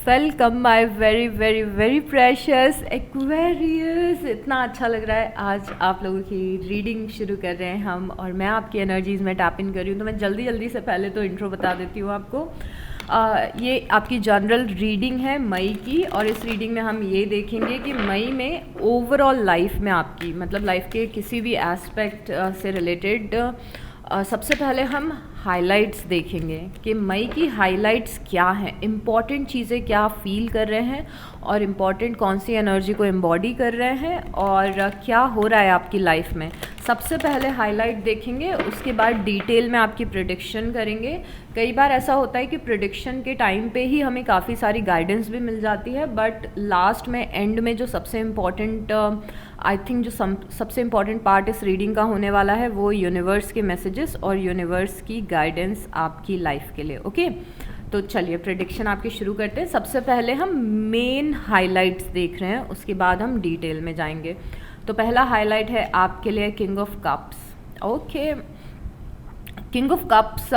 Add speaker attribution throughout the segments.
Speaker 1: Welcome my very very very precious Aquarius. इतना अच्छा लग रहा है आज आप लोगों की रीडिंग शुरू कर रहे हैं हम, और मैं आपकी एनर्जीज़ में टैप इन कर रही हूँ। तो मैं जल्दी जल्दी से पहले तो इंट्रो बता देती हूँ आपको। ये आपकी जनरल रीडिंग है मई की, और इस रीडिंग में हम ये देखेंगे कि मई में ओवरऑल लाइफ में आपकी मतलब लाइफ के किसी भी एस्पेक्ट से रिलेटेड सबसे पहले हम हाइलाइट्स देखेंगे कि मई की हाइलाइट्स क्या हैं, इम्पॉर्टेंट चीज़ें क्या आप फील कर रहे हैं और इम्पॉर्टेंट कौन सी एनर्जी को एम्बॉडी कर रहे हैं और क्या हो रहा है आपकी लाइफ में। सबसे पहले हाइलाइट देखेंगे, उसके बाद डिटेल में आपकी प्रेडिक्शन करेंगे। कई बार ऐसा होता है कि प्रेडिक्शन के टाइम पे ही हमें काफ़ी सारी गाइडेंस भी मिल जाती है, बट लास्ट में एंड में जो सबसे इम्पॉर्टेंट आई थिंक जो सबसे इम्पॉर्टेंट पार्ट इस रीडिंग का होने वाला है वो यूनिवर्स के मैसेजेस और यूनिवर्स की गाइडेंस आपकी लाइफ के लिए। ओके, तो चलिए प्रेडिक्शन आपकी शुरू करते हैं। सबसे पहले हम मेन हाइलाइट्स देख रहे हैं, उसके बाद हम डिटेल में जाएंगे। तो पहला हाइलाइट है आपके लिए king of cups. Okay, king of cups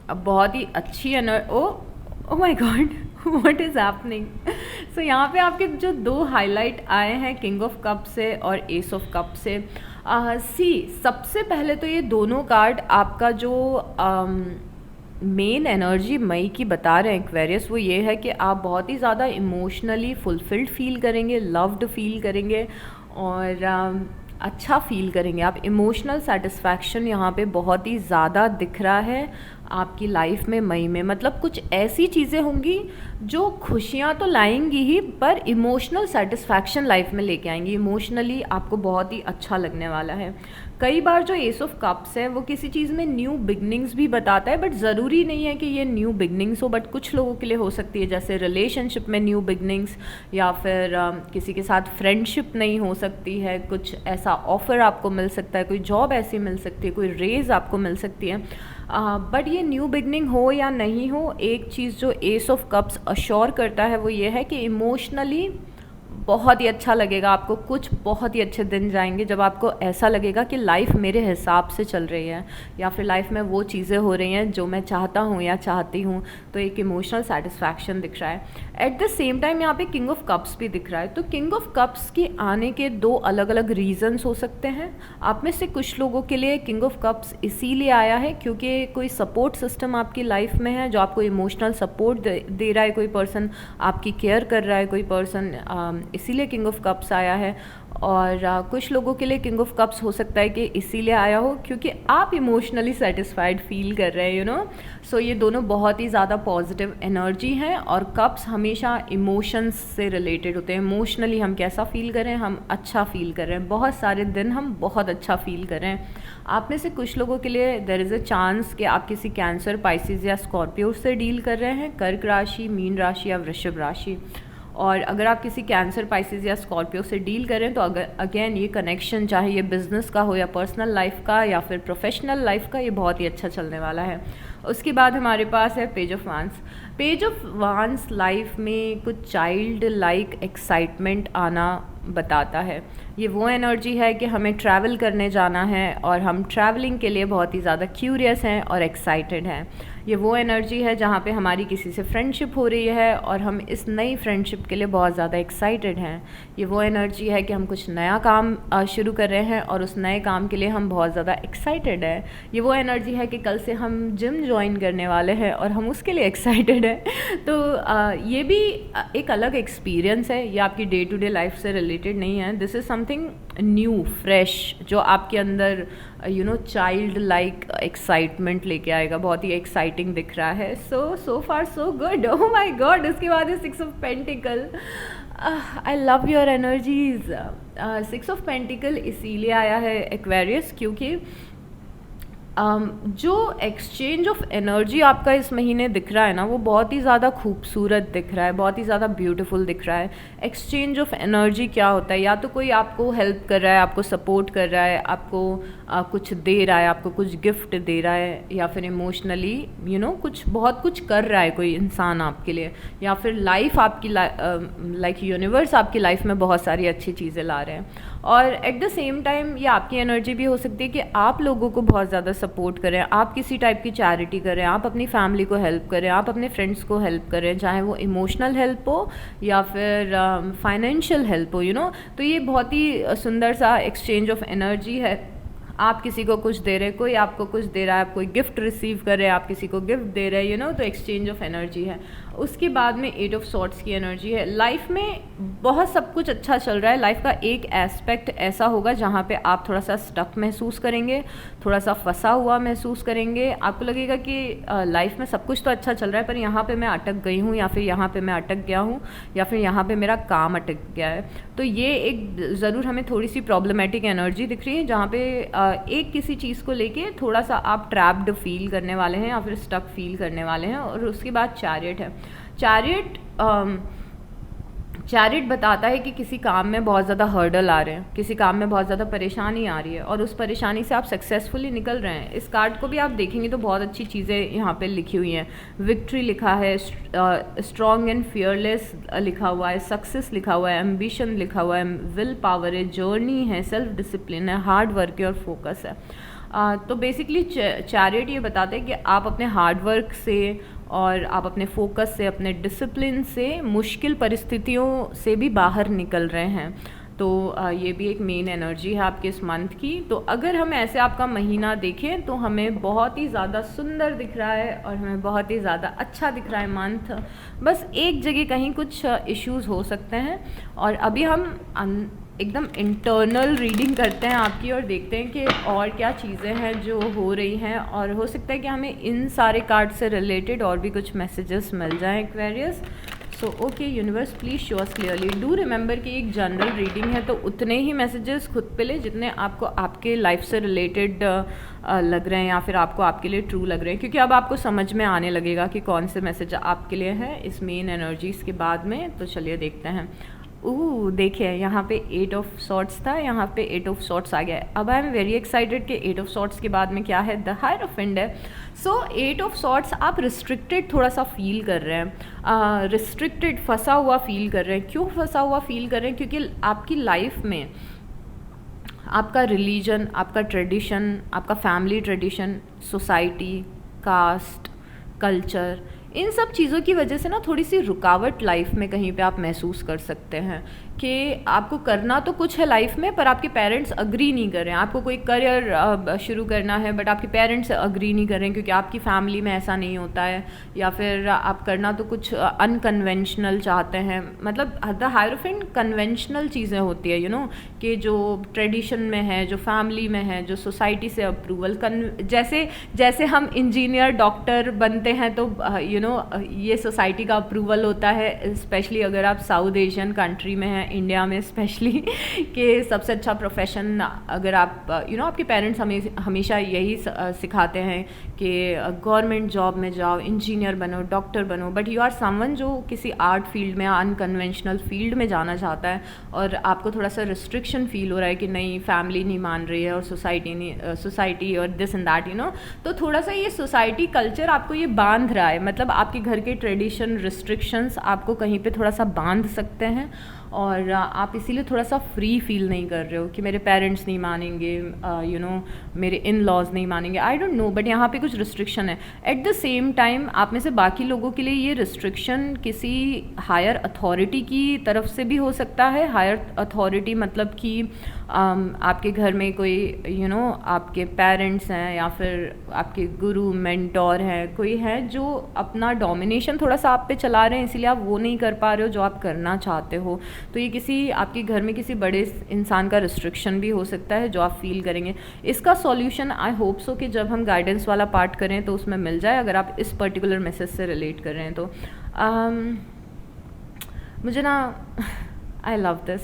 Speaker 1: बहुत ही अच्छी oh my god, what is happening. So यहाँ पे आपके जो दो हाइलाइट आए हैं किंग ऑफ कप से और एस ऑफ कप से। सबसे पहले तो ये दोनों कार्ड आपका जो मेन एनर्जी मई की बता रहे हैं एक्वेरियस, वो ये है कि आप बहुत ही ज़्यादा इमोशनली फुलफिल्ड फील करेंगे, लव्ड फील करेंगे और अच्छा फील करेंगे। आप इमोशनल सेटिस्फैक्शन यहाँ पे बहुत ही ज़्यादा दिख रहा है आपकी लाइफ में मई में। मतलब कुछ ऐसी चीज़ें होंगी जो खुशियाँ तो लाएंगी ही, पर इमोशनल सेटिस्फैक्शन लाइफ में लेके आएंगी। इमोशनली आपको बहुत ही अच्छा लगने वाला है। कई बार जो एस ऑफ कप्स है वो किसी चीज़ में न्यू बिगनिंग्स भी बताता है, बट ज़रूरी नहीं है कि ये न्यू बिगनिंग्स हो, बट कुछ लोगों के लिए हो सकती है, जैसे रिलेशनशिप में न्यू बिगनिंग्स, या फिर किसी के साथ फ्रेंडशिप नहीं हो सकती है, कुछ ऐसा ऑफ़र आपको मिल सकता है, कोई जॉब ऐसी मिल सकती है, कोई रेज़ आपको मिल सकती है। बट ये न्यू बिगनिंग हो या नहीं हो, एक चीज़ जो एस ऑफ कप्स अश्योर करता है वो ये है कि इमोशनली बहुत ही अच्छा लगेगा आपको। कुछ बहुत ही अच्छे दिन जाएंगे जब आपको ऐसा लगेगा कि लाइफ मेरे हिसाब से चल रही है, या फिर लाइफ में वो चीज़ें हो रही हैं जो मैं चाहता हूँ या चाहती हूँ। तो एक इमोशनल सेटिस्फैक्शन दिख रहा है। एट द सेम टाइम यहाँ पे किंग ऑफ कप्स भी दिख रहा है। तो किंग ऑफ कप्स के आने के दो अलग अलग रीजंस हो सकते हैं। आप में से कुछ लोगों के लिए किंग ऑफ कप्स इसीलिए आया है क्योंकि कोई सपोर्ट सिस्टम आपकी लाइफ में है जो आपको इमोशनल सपोर्ट दे रहा है, कोई पर्सन आपकी केयर कर रहा है, कोई पर्सन इसीलिए किंग ऑफ कप्स आया है। और कुछ लोगों के लिए किंग ऑफ कप्स हो सकता है कि इसीलिए आया हो क्योंकि आप इमोशनली सेटिस्फाइड फील कर रहे हैं, यू नो। सो ये दोनों बहुत ही ज़्यादा पॉजिटिव एनर्जी हैं, और कप्स हमेशा इमोशंस से रिलेटेड होते हैं। इमोशनली हम कैसा फील कर रहे हैं, हम अच्छा फील कर रहे हैं, बहुत सारे दिन हम बहुत अच्छा फील कर रहे हैं। आप में से कुछ लोगों के लिए देयर इज़ अ चांस कि आप किसी कैंसर, पाइसिस या स्कॉर्पियो से डील कर रहे हैं, कर्क राशि, मीन राशि या वृषभ राशि। और अगर आप किसी कैंसर, पाइसिस या स्कॉर्पियो से डील करें तो अगर अगेन ये कनेक्शन, चाहे ये बिज़नेस का हो या पर्सनल लाइफ का या फिर प्रोफेशनल लाइफ का, ये बहुत ही अच्छा चलने वाला है। उसके बाद हमारे पास है पेज ऑफ वांस। पेज ऑफ वांस लाइफ में कुछ चाइल्ड लाइक एक्साइटमेंट आना बताता है। ये वो एनर्जी है कि हमें ट्रैवल करने जाना है और हम ट्रैवलिंग के लिए बहुत ही ज़्यादा क्यूरियस हैं और एक्साइटेड हैं। ये वो एनर्जी है जहाँ पे हमारी किसी से फ्रेंडशिप हो रही है और हम इस नई फ्रेंडशिप के लिए बहुत ज़्यादा एक्साइटेड हैं। ये वो एनर्जी है कि हम कुछ नया काम शुरू कर रहे हैं और उस नए काम के लिए हम बहुत ज़्यादा एक्साइटेड हैं। ये वो एनर्जी है कि कल से हम जिम ज्वाइन करने वाले हैं और हम उसके लिए एक्साइटेड हैं। तो ये भी एक अलग एक्सपीरियंस है, ये आपकी डे टू डे लाइफ से रिलेटेड नहीं है। This is something new, fresh, जो आपके अंदर you know child like excitement लेके आएगा। बहुत ही एक्साइटिंग दिख रहा है। So far so good. Oh my god. इसके बाद है six of pentacle. I love your energies. Six of pentacle इसीलिए आया है एक्वेरियस क्योंकि जो एक्सचेंज ऑफ एनर्जी आपका इस महीने दिख रहा है ना, वो बहुत ही ज़्यादा खूबसूरत दिख रहा है, बहुत ही ज़्यादा ब्यूटीफुल दिख रहा है। एक्सचेंज ऑफ एनर्जी क्या होता है? या तो कोई आपको हेल्प कर रहा है, आपको सपोर्ट कर रहा है, आपको कुछ दे रहा है, आपको कुछ गिफ्ट दे रहा है, या फिर इमोशनली यू नो कुछ बहुत कुछ कर रहा है कोई इंसान आपके लिए, या फिर लाइफ आपकी लाइक यूनिवर्स आपकी लाइफ में बहुत सारी अच्छी चीज़ें ला रहे हैं। और एट द सेम टाइम ये आपकी एनर्जी भी हो सकती है कि आप लोगों को बहुत ज़्यादा सपोर्ट करें, आप किसी टाइप की चैरिटी करें, आप अपनी फैमिली को हेल्प करें, आप अपने फ्रेंड्स को हेल्प करें, चाहे वो इमोशनल हेल्प हो या फिर फाइनेंशियल हेल्प हो, तो ये बहुत ही सुंदर सा एक्सचेंज ऑफ एनर्जी है। आप किसी को कुछ दे रहे, कोई आपको कुछ दे रहा है, आप कोई गिफ्ट रिसीव कर रहे हैं, आप किसी को गिफ्ट दे रहे हैं, तो एक्सचेंज ऑफ एनर्जी है। उसके बाद में 8 ऑफ सॉर्ट्स की एनर्जी है। लाइफ में बहुत सब कुछ अच्छा चल रहा है, लाइफ का एक एस्पेक्ट ऐसा होगा जहाँ पे आप थोड़ा सा स्टक महसूस करेंगे, थोड़ा सा फंसा हुआ महसूस करेंगे, आपको लगेगा कि लाइफ में सब कुछ तो अच्छा चल रहा है पर यहाँ पे मैं अटक गई हूँ, या फिर यहाँ पे मैं अटक गया हूँ, या फिर यहाँ पे मेरा काम अटक गया है। तो ये एक ज़रूर हमें थोड़ी सी प्रॉब्लमेटिक एनर्जी दिख रही है, जहाँ पे एक किसी चीज़ को लेके थोड़ा सा आप ट्रैप्ड फील करने वाले हैं या फिर स्टक फील करने वाले हैं। और उसके बाद चैरियट है। चैरिट बताता है कि किसी काम में बहुत ज़्यादा हर्डल आ रहे हैं, किसी काम में बहुत ज़्यादा परेशानी आ रही है और उस परेशानी से आप सक्सेसफुली निकल रहे हैं। इस कार्ड को भी आप देखेंगे तो बहुत अच्छी चीज़ें यहाँ पे लिखी हुई हैं। विक्ट्री लिखा है, स्ट्रॉन्ग एंड फियरलेस लिखा हुआ है, सक्सेस लिखा हुआ है, एम्बिशन लिखा हुआ है, विल पावर है, जर्नी है, सेल्फ डिसिप्लिन है, हार्ड वर्क है और फोकस है। तो बेसिकली चैरिट ये बताते हैं कि आप अपने हार्ड वर्क से और आप अपने फोकस से, अपने डिसिप्लिन से मुश्किल परिस्थितियों से भी बाहर निकल रहे हैं। तो ये भी एक मेन एनर्जी है आपके इस मंथ की। तो अगर हम ऐसे आपका महीना देखें तो हमें बहुत ही ज़्यादा सुंदर दिख रहा है और हमें बहुत ही ज़्यादा अच्छा दिख रहा है मंथ। बस एक जगह कहीं कुछ इश्यूज हो सकते हैं और अभी हम एकदम इंटरनल रीडिंग करते हैं आपकी और देखते हैं कि और क्या चीज़ें हैं जो हो रही हैं, और हो सकता है कि हमें इन सारे कार्ड से रिलेटेड और भी कुछ मैसेजेस मिल जाएं Aquarius. So okay universe, please show us clearly. Do remember कि एक जनरल रीडिंग है तो उतने ही मैसेजेस खुद पे ले जितने आपको आपके लाइफ से रिलेटेड लग रहे हैं या फिर आपको आपके लिए ट्रू लग रहे हैं, क्योंकि अब आपको समझ में आने लगेगा कि कौन से मैसेज आपके लिए है इस मेन एनर्जीज़ के बाद में। तो चलिए देखते हैं। देखिए यहाँ पे 8 ऑफ सॉर्ट्स था, यहाँ पे 8 ऑफ सॉर्ट्स आ गया है। अब आई एम वेरी एक्साइटेड कि 8 ऑफ सॉर्ट्स के बाद में क्या है, द हायरोफेंट है। सो 8 ऑफ सॉर्ट्स, आप रिस्ट्रिक्टेड थोड़ा सा फील कर रहे हैं, रिस्ट्रिक्टेड फंसा हुआ फील कर रहे हैं। क्यों फंसा हुआ फील कर रहे हैं? क्योंकि आपकी लाइफ में आपका रिलीजन, आपका ट्रेडिशन, आपका family tradition, society, caste, culture, इन सब चीज़ों की वजह से ना थोड़ी सी रुकावट लाइफ में कहीं पे आप महसूस कर सकते हैं कि आपको करना तो कुछ है लाइफ में पर आपके पेरेंट्स अग्री नहीं कर रहे हैं। आपको कोई करियर शुरू करना है बट आपके पेरेंट्स अग्री नहीं कर रहे हैं क्योंकि आपकी फैमिली में ऐसा नहीं होता है, या फिर आप करना तो कुछ अनकन्वेंशनल चाहते हैं। मतलब द हायरोफेंट कन्वेंशनल चीज़ें होती है कि जो ट्रेडिशन में है, जो फैमिली में है, जो सोसाइटी से अप्रूवल, जैसे जैसे हम इंजीनियर डॉक्टर बनते हैं तो ये सोसाइटी का अप्रूवल होता है, स्पेशली अगर आप साउथ एशियन कंट्री में हैं, इंडिया में स्पेशली, कि सबसे अच्छा प्रोफेशन अगर आप आपके पेरेंट्स हमेशा यही सिखाते हैं कि गवर्नमेंट जॉब में जाओ, इंजीनियर बनो, डॉक्टर बनो, बट यू आर समवन जो किसी आर्ट फील्ड में, अनकन्वेंशनल फील्ड में जाना चाहता है और आपको थोड़ा सा रिस्ट्रिक्शन फील हो रहा है कि नहीं फैमिली नहीं मान रही है और सोसाइटी और दिस एंड दैट तो थोड़ा सा ये सोसाइटी कल्चर आपको ये बांध रहा है। मतलब आपके घर के ट्रेडिशन, रिस्ट्रिक्शंस आपको कहीं पे थोड़ा सा बांध सकते हैं और आप इसीलिए थोड़ा सा फ्री फील नहीं कर रहे हो कि मेरे पेरेंट्स नहीं मानेंगे, मेरे इन लॉज नहीं मानेंगे, आई डोंट नो, बट यहाँ पे कुछ रिस्ट्रिक्शन है। एट द सेम टाइम आप में से बाकी लोगों के लिए ये रिस्ट्रिक्शन किसी हायर अथॉरिटी की तरफ से भी हो सकता है। हायर अथॉरिटी मतलब कि आपके घर में कोई आपके पेरेंट्स हैं या फिर आपके गुरु, मेंटोर हैं, कोई है जो अपना डोमिनेशन थोड़ा सा आप पे चला रहे हैं, इसीलिए आप वो नहीं कर पा रहे हो जो आप करना चाहते हो। तो ये किसी आपके घर में किसी बड़े इंसान का रिस्ट्रिक्शन भी हो सकता है जो आप फील करेंगे। इसका सॉल्यूशन आई होप सो कि जब हम गाइडेंस वाला पार्ट करें तो उसमें मिल जाए, अगर आप इस पर्टिकुलर मैसेज से रिलेट कर रहे हैं तो। मुझे ना आई लव दिस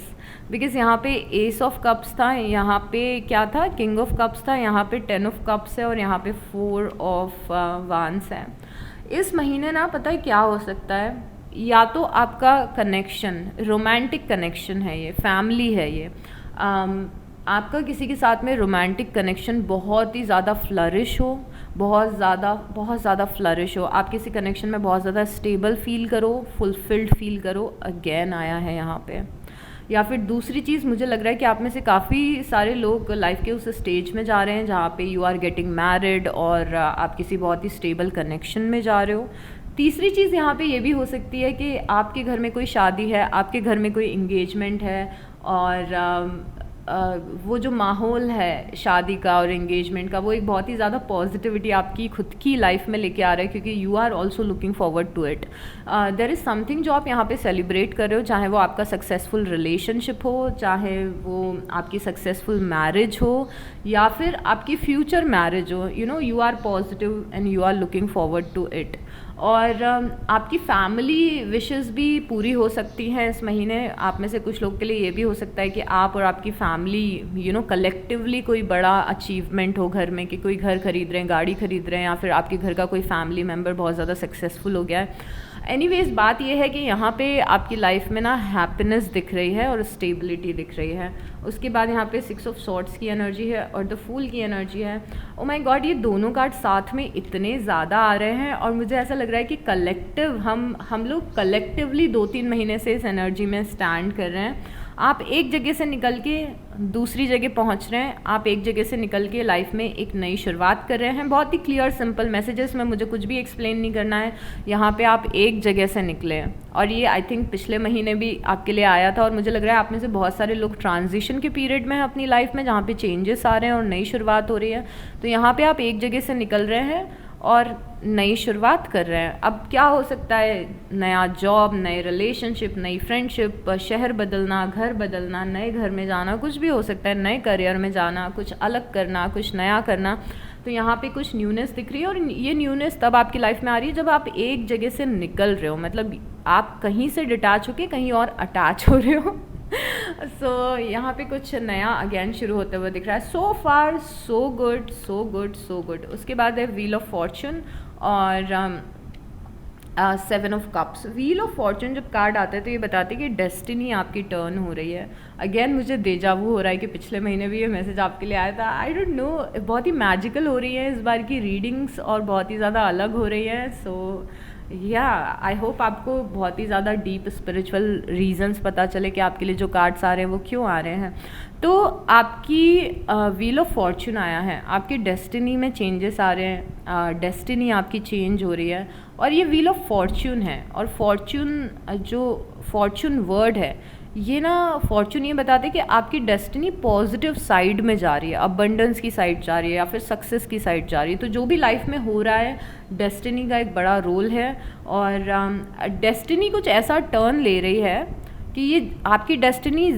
Speaker 1: बिकॉज यहाँ पे एस ऑफ कप्स था, यहाँ पे क्या था, किंग ऑफ कप्स था, यहाँ पे 10 ऑफ कप्स है और यहाँ पे 4 ऑफ वांस है। इस महीने ना पता है क्या हो सकता है, या तो आपका कनेक्शन रोमांटिक कनेक्शन है, ये फैमिली है, ये आपका किसी के साथ में रोमांटिक कनेक्शन बहुत ही ज़्यादा फ्लरिश हो, बहुत ज़्यादा फ्लरिश हो, आप किसी कनेक्शन में बहुत ज़्यादा स्टेबल फील करो, फुलफिल्ड फील करो। अगेन आया है यहाँ पे या फिर दूसरी चीज़, मुझे लग रहा है कि आप में से काफ़ी सारे लोग लाइफ के उस स्टेज में जा रहे हैं जहाँ पे यू आर गेटिंग मैरिड और आप किसी बहुत ही स्टेबल कनेक्शन में जा रहे हो। तीसरी चीज़ यहाँ पे ये भी हो सकती है कि आपके घर में कोई शादी है, आपके घर में कोई इंगेजमेंट है, और वो जो माहौल है शादी का और एंगेजमेंट का, वो एक बहुत ही ज़्यादा पॉजिटिविटी आपकी खुद की लाइफ में लेके आ रहा है, क्योंकि you are also looking forward to it. There is something जो आप यहाँ पे सेलिब्रेट कर रहे हो, चाहे वो आपका सक्सेसफुल रिलेशनशिप हो, चाहे वो आपकी सक्सेसफुल मैरिज हो, या फिर आपकी फ्यूचर मैरिज हो। You are positive and you are looking forward to it. और आपकी फैमिली विशेस भी पूरी हो सकती हैं इस महीने। आप में से कुछ लोग के लिए ये भी हो सकता है कि आप और आपकी फैमिली कलेक्टिवली कोई बड़ा अचीवमेंट हो घर में, कि कोई घर खरीद रहे हैं, गाड़ी खरीद रहे हैं, या फिर आपके घर का कोई फैमिली मेम्बर बहुत ज़्यादा सक्सेसफुल हो गया है। एनीवेज, बात यह है कि यहाँ पे आपकी लाइफ में ना हैप्पीनेस दिख रही है और स्टेबिलिटी दिख रही है। उसके बाद यहाँ पे 6 ऑफ सॉर्ड्स की एनर्जी है और द फूल की एनर्जी है। ओ माय गॉड, ये दोनों कार्ड साथ में इतने ज़्यादा आ रहे हैं, और मुझे ऐसा लग रहा है कि कलेक्टिव हम लोग कलेक्टिवली 2-3 महीने से इस एनर्जी में स्टैंड कर रहे हैं। आप एक जगह से निकल के दूसरी जगह पहुंच रहे हैं, आप एक जगह से निकल के लाइफ में एक नई शुरुआत कर रहे हैं। बहुत ही क्लियर सिंपल मैसेजेस में, मुझे कुछ भी एक्सप्लेन नहीं करना है। यहाँ पे आप एक जगह से निकले हैं, और ये आई थिंक पिछले महीने भी आपके लिए आया था, और मुझे लग रहा है आप में से बहुत सारे लोग ट्रांजिशन के पीरियड में हैं अपनी लाइफ में, जहाँ पे चेंजेस आ रहे हैं और नई शुरुआत हो रही है। तो यहाँ पे आप एक जगह से निकल रहे हैं और नई शुरुआत कर रहे हैं। अब क्या हो सकता है, नया जॉब, नए रिलेशनशिप, नई फ्रेंडशिप, शहर बदलना, घर बदलना, नए घर में जाना, कुछ भी हो सकता है, नए करियर में जाना, कुछ अलग करना, कुछ नया करना। तो यहाँ पे कुछ न्यूनेस दिख रही है, और ये न्यूनेस तब आपकी लाइफ में आ रही है जब आप एक जगह से निकल रहे हो, मतलब आप कहीं से डिटैच होके कहीं और अटैच हो रहे हो। सो यहाँ पे कुछ नया अगेन शुरू होते हुए दिख रहा है। So far so good, so good, so good. उसके बाद है व्हील ऑफ फॉर्चून और 7 of cups. Wheel of fortune जब कार्ड आता है तो ये बताते हैं कि डेस्टिनी आपकी टर्न हो रही है। अगेन मुझे देजावू हो रहा है कि पिछले महीने भी ये मैसेज आपके लिए आया था। आई डोंट नो, बहुत ही मैजिकल हो रही है इस बार की रीडिंग्स, और बहुत ही ज़्यादा अलग हो रही है। सो या आई होप आपको बहुत ही ज़्यादा डीप स्पिरिचुअल रीजंस पता चले कि आपके लिए जो कार्ड्स आ रहे हैं वो क्यों आ रहे हैं। तो आपकी व्हील ऑफ फॉर्चून आया है, आपकी डेस्टिनी में चेंजेस आ रहे हैं, डेस्टिनी आपकी चेंज हो रही है, और ये व्हील ऑफ फॉर्चून है। और फॉर्चून, जो फॉर्चून वर्ड है, ये ना फॉर्चून ये बताते हैं कि आपकी डेस्टिनी पॉजिटिव साइड में जा रही है, अबंडेंस की साइड जा रही है, या फिर सक्सेस की साइड जा रही है। तो जो भी लाइफ में हो रहा है, डेस्टिनी का एक बड़ा रोल है, और डेस्टिनी कुछ ऐसा टर्न ले रही है कि ये आपकी डेस्टिनी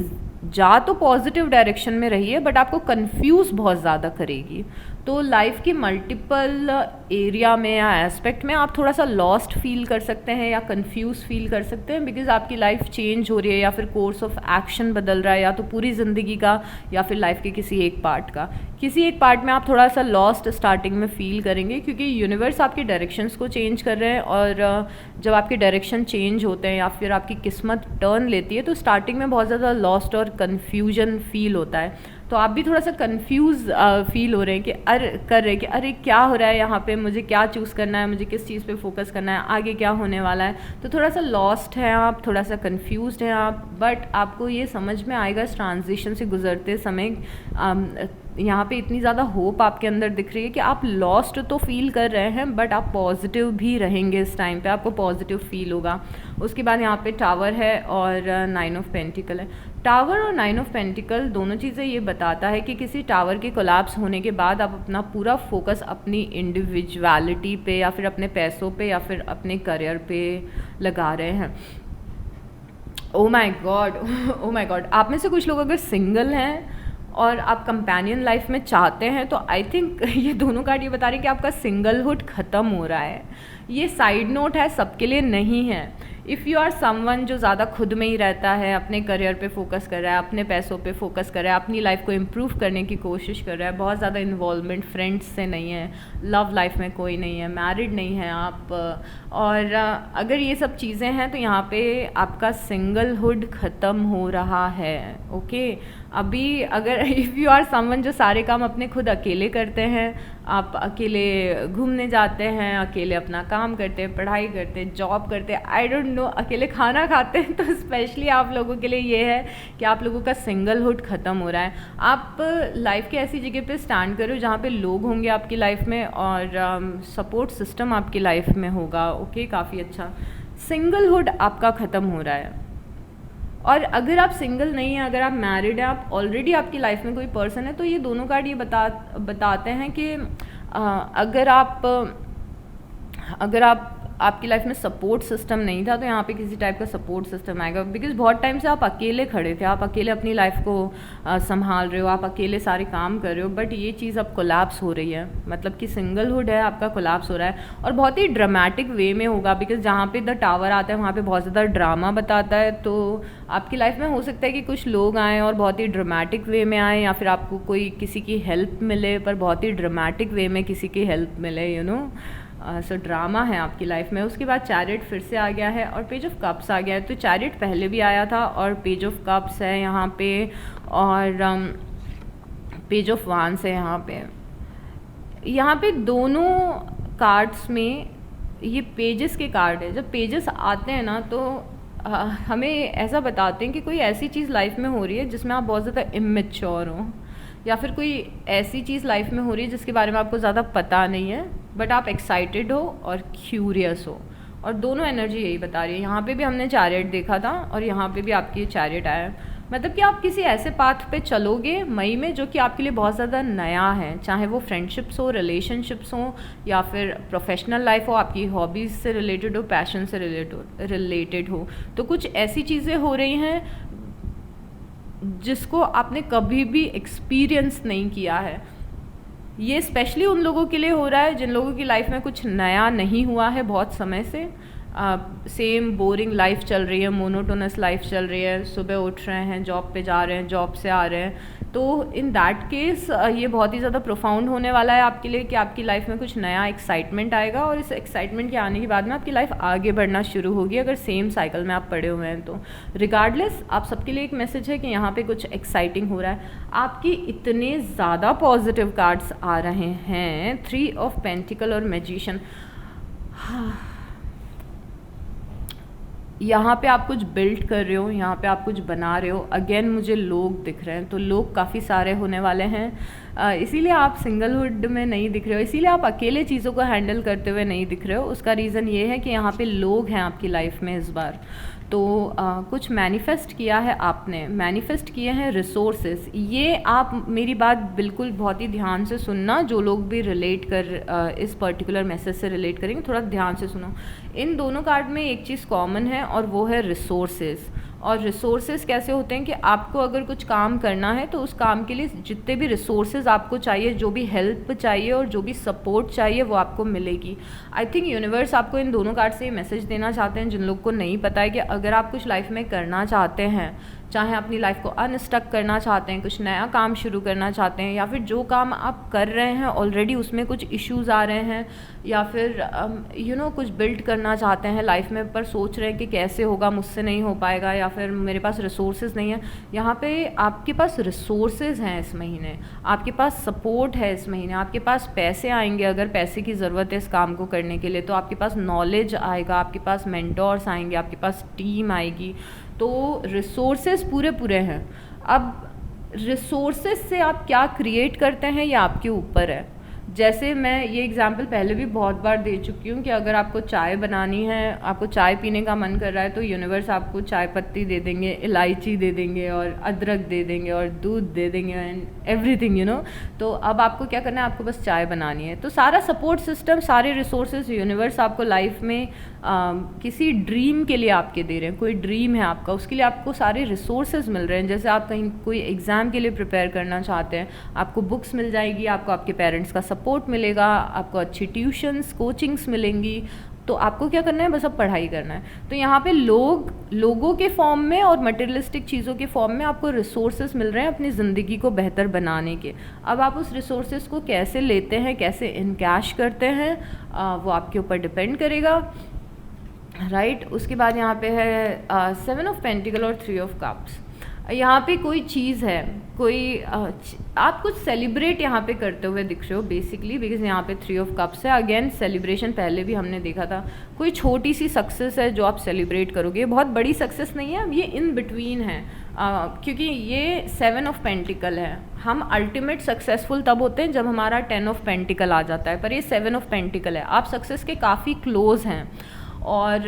Speaker 1: जा तो पॉजिटिव डायरेक्शन में रही है, बट आपको कंफ्यूज बहुत ज़्यादा करेगी। तो लाइफ के मल्टीपल एरिया में या एस्पेक्ट में आप थोड़ा सा लॉस्ट फील कर सकते हैं या कंफ्यूज फील कर सकते हैं, बिकॉज आपकी लाइफ चेंज हो रही है, या फिर कोर्स ऑफ एक्शन बदल रहा है, या तो पूरी ज़िंदगी का या फिर लाइफ के किसी एक पार्ट का। किसी एक पार्ट में आप थोड़ा सा लॉस्ट स्टार्टिंग में फील करेंगे, क्योंकि यूनिवर्स आपके डायरेक्शंस को चेंज कर रहे हैं, और जब आपके डायरेक्शन चेंज होते हैं या फिर आपकी किस्मत टर्न लेती है, तो स्टार्टिंग में बहुत ज़्यादा लॉस्ट और कन्फ्यूजन फील होता है। तो आप भी थोड़ा सा कंफ्यूज फील हो रहे हैं कि अरे क्या हो रहा है यहाँ पे, मुझे क्या चूज़ करना है, मुझे किस चीज़ पे फोकस करना है, आगे क्या होने वाला है। तो थोड़ा सा लॉस्ट हैं आप, थोड़ा सा कंफ्यूज्ड हैं आप, बट आपको ये समझ में आएगा इस ट्रांजिशन से गुजरते समय। यहाँ पे इतनी ज़्यादा होप आपके अंदर दिख रही है कि आप लॉस्ट तो फील कर रहे हैं, बट आप पॉजिटिव भी रहेंगे इस टाइम पे, आपको पॉजिटिव फील होगा। उसके बाद यहाँ पे टावर है और 9 ऑफ पेंटिकल है। टावर और 9 ऑफ पेंटिकल दोनों चीज़ें ये बताता है कि किसी टावर के कोलैप्स होने के बाद आप अपना पूरा फोकस अपनी इंडिविजुअलिटी पे, या फिर अपने पैसों पे, या फिर अपने करियर पे लगा रहे हैं। ओ my God, O my God, आप में से कुछ लोग अगर सिंगल हैं और आप कंपेनियन लाइफ में चाहते हैं, तो आई थिंक ये दोनों कार्ड ये बता रही है कि आपका सिंगलहुड ख़त्म हो रहा है। ये साइड नोट है, सबके लिए नहीं है। इफ़ यू आर समवन जो ज़्यादा खुद में ही रहता है, अपने करियर पे फोकस कर रहा है, अपने पैसों पे फोकस कर रहा है, अपनी लाइफ को इम्प्रूव करने की कोशिश कर रहा है, बहुत ज़्यादा इन्वॉल्वमेंट फ्रेंड्स से नहीं है, लव लाइफ में कोई नहीं है, मैरिड नहीं है आप, और अगर ये सब चीज़ें हैं तो यहाँ पे आपका सिंगलहुड ख़त्म हो रहा है। ओके, अभी अगर इफ़ यू आर समवन जो सारे काम अपने खुद अकेले करते हैं, आप अकेले घूमने जाते हैं, अकेले अपना काम करते हैं, पढ़ाई करते हैं, जॉब करते हैं, आई डोंट नो, अकेले खाना खाते हैं, तो स्पेशली आप लोगों के लिए ये है कि आप लोगों का सिंगलहुड ख़त्म हो रहा है। आप लाइफ के ऐसी जगह पे स्टैंड करो जहाँ पे लोग होंगे आपकी लाइफ में और सपोर्ट सिस्टम आपकी लाइफ में होगा। ओके, काफ़ी अच्छा। सिंगलहुड आपका ख़त्म हो रहा है। और अगर आप सिंगल नहीं हैं, अगर आप मैरिड हैं, आप ऑलरेडी आपकी लाइफ में कोई पर्सन है, तो ये दोनों कार्ड ये बताते हैं कि अगर आप आपकी लाइफ में सपोर्ट सिस्टम नहीं था, तो यहाँ पे किसी टाइप का सपोर्ट सिस्टम आएगा। बिकॉज बहुत टाइम से आप अकेले खड़े थे, आप अकेले अपनी लाइफ को संभाल रहे हो, आप अकेले सारे काम कर रहे हो, बट ये चीज़ अब कोलैप्स हो रही है। मतलब कि सिंगलहुड है आपका कोलैप्स हो रहा है, और बहुत ही ड्रामेटिक वे में होगा। बिकॉज जहाँ पे द टावर आता है वहाँ पे बहुत ज़्यादा ड्रामा बताता है। तो आपकी लाइफ में हो सकता है कि कुछ लोग आएँ और बहुत ही ड्रामेटिक वे में आएँ, या फिर आपको कोई किसी की हेल्प मिले, पर बहुत ही ड्रामेटिक वे में किसी की हेल्प मिले, यू नो। सो ड्रामा है आपकी लाइफ में। उसके बाद चैरियट फिर से आ गया है और पेज ऑफ कप्स आ गया है। तो चैरियट पहले भी आया था और पेज ऑफ कप्स है यहाँ पे, और पेज ऑफ वांस है यहाँ पे। यहाँ पे दोनों कार्ड्स में ये पेजेस के कार्ड है। जब पेजेस आते हैं ना, तो हमें ऐसा बताते हैं कि कोई ऐसी चीज़ लाइफ में हो रही है जिसमें आप बहुत ज़्यादा इमेच्योर हो, या फिर कोई ऐसी चीज़ लाइफ में हो रही है जिसके बारे में आपको ज़्यादा पता नहीं है, बट आप एक्साइटेड हो और क्यूरियस हो। और दोनों एनर्जी यही बता रही है। यहाँ पे भी हमने चैरियट देखा था और यहाँ पे भी आपकी चैरियट आया है। मतलब कि आप किसी ऐसे पाथ पे चलोगे मई में जो कि आपके लिए बहुत ज़्यादा नया है, चाहे वो फ्रेंडशिप्स हो, रिलेशनशिप्स हो, या फिर प्रोफेशनल लाइफ हो, आपकी हॉबीज़ से रिलेटेड हो, पैशन से रिलेटेड हो। तो कुछ ऐसी चीज़ें हो रही हैं जिसको आपने कभी भी एक्सपीरियंस नहीं किया है। ये स्पेशली उन लोगों के लिए हो रहा है जिन लोगों की लाइफ में कुछ नया नहीं हुआ है बहुत समय से। सेम बोरिंग लाइफ चल रही है, मोनोटोनस लाइफ चल रही है, सुबह उठ रहे हैं, जॉब पे जा रहे हैं, जॉब से आ रहे हैं। तो इन दैट केस ये बहुत ही ज़्यादा प्रोफाउंड होने वाला है आपके लिए कि आपकी लाइफ में कुछ नया एक्साइटमेंट आएगा, और इस एक्साइटमेंट के आने के बाद में आपकी लाइफ आगे बढ़ना शुरू होगी अगर सेम साइकिल में आप पड़े हुए हैं तो। रिगार्डलेस आप सबके लिए एक मैसेज है कि यहाँ पे कुछ एक्साइटिंग हो रहा है। आपकी इतने ज़्यादा पॉजिटिव कार्ड्स आ रहे हैं, 3 ऑफ पेंटिकल और मैजिशियन। यहाँ पे आप कुछ बिल्ड कर रहे हो, यहाँ पे आप कुछ बना रहे हो। अगेन मुझे लोग दिख रहे हैं, तो लोग काफ़ी सारे होने वाले हैं। इसीलिए आप सिंगलहुड में नहीं दिख रहे हो, इसीलिए आप अकेले चीज़ों को हैंडल करते हुए नहीं दिख रहे हो। उसका रीज़न ये है कि यहाँ पे लोग हैं आपकी लाइफ में इस बार। तो कुछ मैनिफेस्ट किया है आपने, मैनिफेस्ट किए हैं रिसोर्सेज। ये आप मेरी बात बिल्कुल बहुत ही ध्यान से सुनना, जो लोग भी रिलेट कर इस पर्टिकुलर मैसेज से रिलेट करेंगे, थोड़ा ध्यान से सुनो। इन दोनों कार्ड में एक चीज़ कॉमन है और वो है रिसोर्सेज। और रिसोर्सेज कैसे होते हैं कि आपको अगर कुछ काम करना है तो उस काम के लिए जितने भी रिसोर्सेज आपको चाहिए, जो भी हेल्प चाहिए और जो भी सपोर्ट चाहिए, वो आपको मिलेगी। आई थिंक यूनिवर्स आपको इन दोनों कार्ड से ये मैसेज देना चाहते हैं जिन लोग को नहीं पता है कि अगर आप कुछ लाइफ में करना चाहते हैं, चाहे अपनी लाइफ को अनस्टक करना चाहते हैं, कुछ नया काम शुरू करना चाहते हैं, या फिर जो काम आप कर रहे हैं ऑलरेडी उसमें कुछ इश्यूज़ आ रहे हैं, या फिर कुछ बिल्ड करना चाहते हैं लाइफ में पर सोच रहे हैं कि कैसे होगा, मुझसे नहीं हो पाएगा, या फिर मेरे पास रिसोर्सेज नहीं है। यहाँ पे आपके पास रिसोर्सेज हैं इस महीने, आपके पास सपोर्ट है इस महीने, आपके पास पैसे आएंगे अगर पैसे की ज़रूरत है इस काम को करने के लिए, तो आपके पास नॉलेज आएगा, आपके पास मेंटोर्स आएंगे, आपके पास टीम आएगी। तो रिसोर्सेज पूरे हैं। अब रिसोर्सेज से आप क्या क्रिएट करते हैं ये आपके ऊपर है। जैसे मैं ये एग्जांपल पहले भी बहुत बार दे चुकी हूँ कि अगर आपको चाय बनानी है, आपको चाय पीने का मन कर रहा है, तो यूनिवर्स आपको चाय पत्ती दे देंगे, इलायची दे देंगे और अदरक दे देंगे और दूध दे देंगे एंड एवरीथिंग तो अब आपको क्या करना है, आपको बस चाय बनानी है। तो सारा सपोर्ट सिस्टम, सारे रिसोर्सेज यूनिवर्स आपको लाइफ में किसी ड्रीम के लिए आपके दे रहे हैं। कोई ड्रीम है आपका, उसके लिए आपको सारे रिसोर्सेज मिल रहे हैं। जैसे आप कहीं कोई एग्ज़ाम के लिए प्रिपेयर करना चाहते हैं, आपको बुक्स मिल जाएगी, आपको आपके पेरेंट्स का सपोर्ट मिलेगा, आपको अच्छी ट्यूशन्स, कोचिंग्स मिलेंगी। तो आपको क्या करना है, बस अब पढ़ाई करना है। तो यहाँ पे लोगों के फॉर्म में और मटेरियलिस्टिक चीज़ों के फॉर्म में आपको रिसोर्सेज मिल रहे हैं अपनी ज़िंदगी को बेहतर बनाने के। अब आप उस रिसोर्सेज को कैसे लेते हैं, कैसे इनकैश करते हैं, वो आपके ऊपर डिपेंड करेगा, राइट। उसके बाद यहाँ पे है 7 ऑफ पेंटिकल और 3 ऑफ कप्स। यहाँ पे कोई चीज़ है, कोई आप कुछ सेलिब्रेट यहाँ पे करते हुए दिख रहे हो बेसिकली, बिकॉज यहाँ पे 3 ऑफ कप्स है। अगेन सेलिब्रेशन पहले भी हमने देखा था, कोई छोटी सी सक्सेस है जो आप सेलिब्रेट करोगे, बहुत बड़ी सक्सेस नहीं है, अब ये इन बिटवीन है। क्योंकि ये 7 ऑफ पेंटिकल है। हम अल्टीमेट सक्सेसफुल तब होते हैं जब हमारा 10 ऑफ पेंटिकल आ जाता है, पर ये 7 ऑफ पेंटिकल है। आप सक्सेस के काफ़ी क्लोज हैं और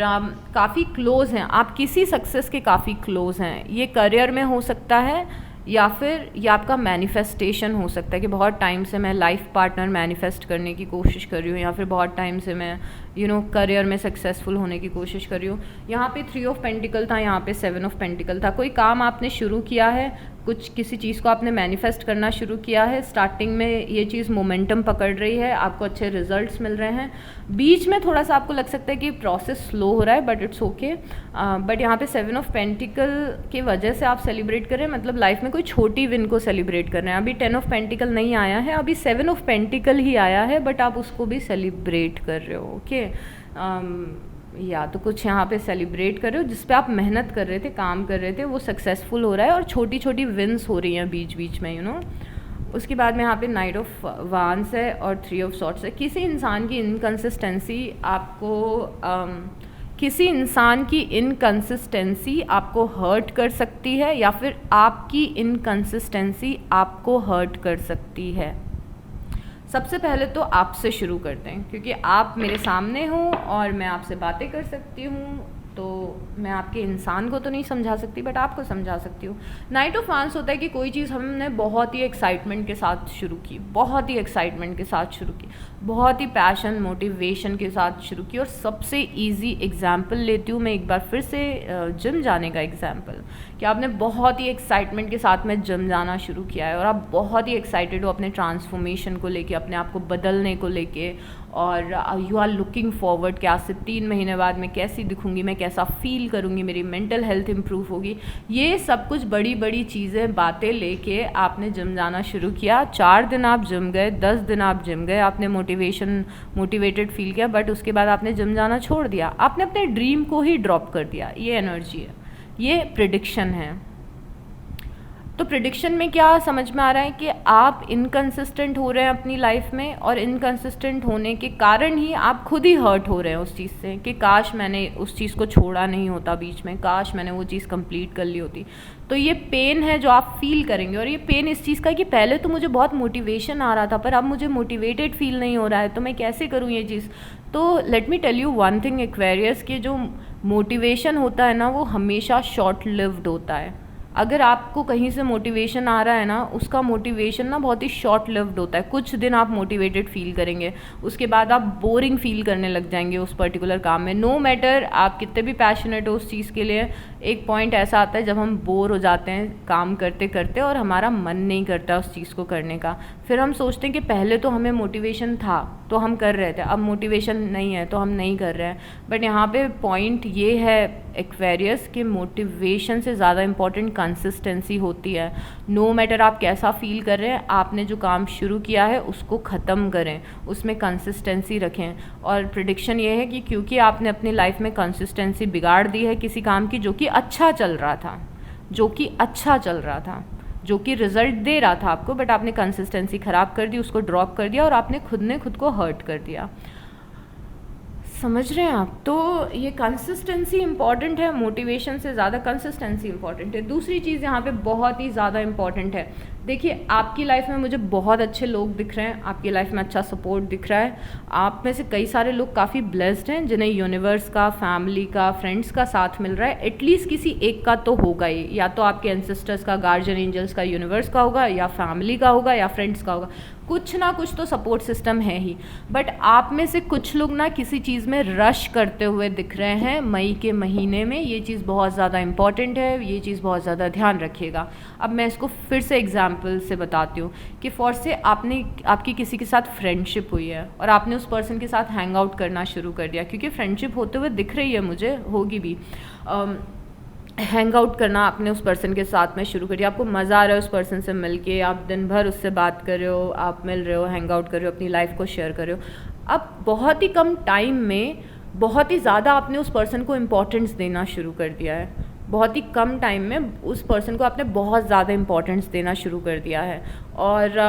Speaker 1: काफ़ी क्लोज़ हैं, आप किसी सक्सेस के काफ़ी क्लोज़ हैं। ये करियर में हो सकता है या फिर ये आपका मैनिफेस्टेशन हो सकता है कि बहुत टाइम से मैं लाइफ पार्टनर मैनिफेस्ट करने की कोशिश कर रही हूँ, या फिर बहुत टाइम से मैं करियर में सक्सेसफुल होने की कोशिश कर रही हूँ। यहाँ पे 3 ऑफ पेंटिकल था, यहाँ पे 7 ऑफ पेंटिकल था। कोई काम आपने शुरू किया है, किसी चीज़ को आपने मैनिफेस्ट करना शुरू किया है, स्टार्टिंग में ये चीज़ मोमेंटम पकड़ रही है, आपको अच्छे रिजल्ट्स मिल रहे हैं। बीच में थोड़ा सा आपको लग सकता है कि प्रोसेस स्लो हो रहा है, बट इट्स ओके। बट यहाँ पे 7 ऑफ पेंटिकल की वजह से आप सेलिब्रेट कर रहे हैं, मतलब लाइफ में कोई छोटी विन को सेलिब्रेट कर रहे हैं। अभी 10 ऑफ पेंटिकल नहीं आया है, अभी 7 ऑफ पेंटिकल ही आया है, बट आप उसको भी सेलिब्रेट कर रहे हो। ओके, या तो कुछ यहाँ पे सेलिब्रेट कर रहे हो, जिस पे आप मेहनत कर रहे थे, काम कर रहे थे, वो सक्सेसफुल हो रहा है और छोटी छोटी विन्स हो रही हैं बीच बीच में उसके बाद में यहाँ पे नाइट ऑफ वांस है और 3 ऑफ सॉर्ट्स है। किसी इंसान की इनकंसिस्टेंसी आपको हर्ट कर सकती है, या फिर आपकी इनकंसिस्टेंसी आपको हर्ट कर सकती है। सबसे पहले तो आपसे शुरू करते हैं, क्योंकि आप मेरे सामने हो और मैं आपसे बातें कर सकती हूँ, तो मैं आपके इंसान को तो नहीं समझा सकती, बट आपको समझा सकती हूँ। नाइट ऑफ वांस होता है कि कोई चीज़ हमने बहुत ही एक्साइटमेंट के साथ शुरू की, बहुत ही एक्साइटमेंट के साथ शुरू की, बहुत ही पैशन मोटिवेशन के साथ शुरू की। और सबसे इजी एग्जाम्पल लेती हूँ मैं एक बार फिर से, जिम जाने का एग्जाम्पल, कि आपने बहुत ही एक्साइटमेंट के साथ में जिम जाना शुरू किया है और आप बहुत ही एक्साइटेड हो अपने ट्रांसफॉर्मेशन को लेके, अपने आप को बदलने को लेके, और यू आर लुकिंग फॉरवर्ड कि आज से 3 महीने बाद मैं कैसी दिखूंगी, मैं कैसा फील करूंगी, मेरी मेंटल हेल्थ इंप्रूव होगी। ये सब कुछ बड़ी बड़ी चीज़ें, बातें लेके आपने जिम जाना शुरू किया। 4 दिन आप जिम गए, 10 दिन आप जिम गए, आपने मोटिवेटेड फील किया, बट उसके बाद आपने जिम जाना छोड़ दिया, आपने अपने ड्रीम को ही ड्रॉप कर दिया। ये एनर्जी है, ये प्रिडिक्शन है। तो प्रिडिक्शन में क्या समझ में आ रहा है कि आप इनकंसिस्टेंट हो रहे हैं अपनी लाइफ में, और इनकंसिस्टेंट होने के कारण ही आप खुद ही हर्ट हो रहे हैं उस चीज़ से, कि काश मैंने उस चीज़ को छोड़ा नहीं होता बीच में, काश मैंने वो चीज़ कंप्लीट कर ली होती। तो ये पेन है जो आप फील करेंगे, और ये पेन इस चीज़ का कि पहले तो मुझे बहुत मोटिवेशन आ रहा था, पर अब मुझे मोटिवेटेड फील नहीं हो रहा है, तो मैं कैसे करूँ ये चीज़। तो let me tell you one thing Aquarius, कि जो मोटिवेशन होता है ना, वो हमेशा शॉर्ट लिव्ड होता है। अगर आपको कहीं से मोटिवेशन आ रहा है ना, उसका मोटिवेशन ना बहुत ही शॉर्ट लिव्ड होता है। कुछ दिन आप मोटिवेटेड फील करेंगे, उसके बाद आप बोरिंग फील करने लग जाएंगे उस पर्टिकुलर काम में। नो मैटर आप कितने भी पैशनेट हो उस चीज़ के लिए, एक पॉइंट ऐसा आता है जब हम बोर हो जाते हैं काम करते करते और हमारा मन नहीं करता उस चीज़ को करने का। फिर हम सोचते हैं कि पहले तो हमें मोटिवेशन था तो हम कर रहे थे, अब मोटिवेशन नहीं है तो हम नहीं कर रहे हैं। बट यहाँ पे पॉइंट ये है एक्वेरियस, कि मोटिवेशन से ज़्यादा इम्पॉर्टेंट कंसिस्टेंसी होती है। नो मैटर आप कैसा फील कर रहे हैं, आपने जो काम शुरू किया है उसको ख़त्म करें, उसमें कंसिस्टेंसी रखें। और प्रिडिक्शन ये है कि क्योंकि आपने अपनी लाइफ में कंसिस्टेंसी बिगाड़ दी है किसी काम की जो कि अच्छा चल रहा था, जो कि रिजल्ट दे रहा था आपको, बट आपने कंसिस्टेंसी ख़राब कर दी, उसको ड्रॉप कर दिया, और आपने खुद को हर्ट कर दिया। समझ रहे हैं आप? तो ये कंसिस्टेंसी इंपॉर्टेंट है, मोटिवेशन से ज़्यादा कंसिस्टेंसी इंपॉर्टेंट है। दूसरी चीज़ यहाँ पे बहुत ही ज़्यादा इंपॉर्टेंट है। देखिए, आपकी लाइफ में मुझे बहुत अच्छे लोग दिख रहे हैं, आपकी लाइफ में अच्छा सपोर्ट दिख रहा है। आप में से कई सारे लोग काफ़ी ब्लेस्ड हैं जिन्हें यूनिवर्स का, फैमिली का, फ्रेंड्स का साथ मिल रहा है। एटलीस्ट किसी एक का तो होगा ही, या तो आपके एंसेस्टर्स का, गार्जियन एंजल्स का, यूनिवर्स का होगा, या फैमिली का होगा, या फ्रेंड्स का होगा। कुछ ना कुछ तो सपोर्ट सिस्टम है ही। बट आप में से कुछ लोग ना किसी चीज़ में रश करते हुए दिख रहे हैं मई के महीने में। ये चीज़ बहुत ज़्यादा इंपॉर्टेंट है, ये चीज़ बहुत ज़्यादा ध्यान रखिएगा। अब मैं इसको फिर से एग्जाम्पल से बताती हूँ कि फॉर से आपकी किसी के साथ फ्रेंडशिप हुई है और आपने उस पर्सन के साथ हैंग आउट करना शुरू कर दिया, क्योंकि फ्रेंडशिप होते हुए दिख रही है मुझे, होगी भी। हैंग आउट करना आपने उस पर्सन के साथ में शुरू कर दिया, आपको मज़ा आ रहा है उस पर्सन से मिलके, आप दिन भर उससे बात कर रहे हो, आप मिल रहे हो, हैंग आउट कर रहे हो, अपनी लाइफ को शेयर कर रहे हो। अब बहुत ही कम टाइम में बहुत ही ज़्यादा आपने उस पर्सन को इम्पोर्टेंस देना शुरू कर दिया है। बहुत ही कम टाइम में उस पर्सन को आपने बहुत ज़्यादा इम्पोर्टेंस देना शुरू कर दिया है। और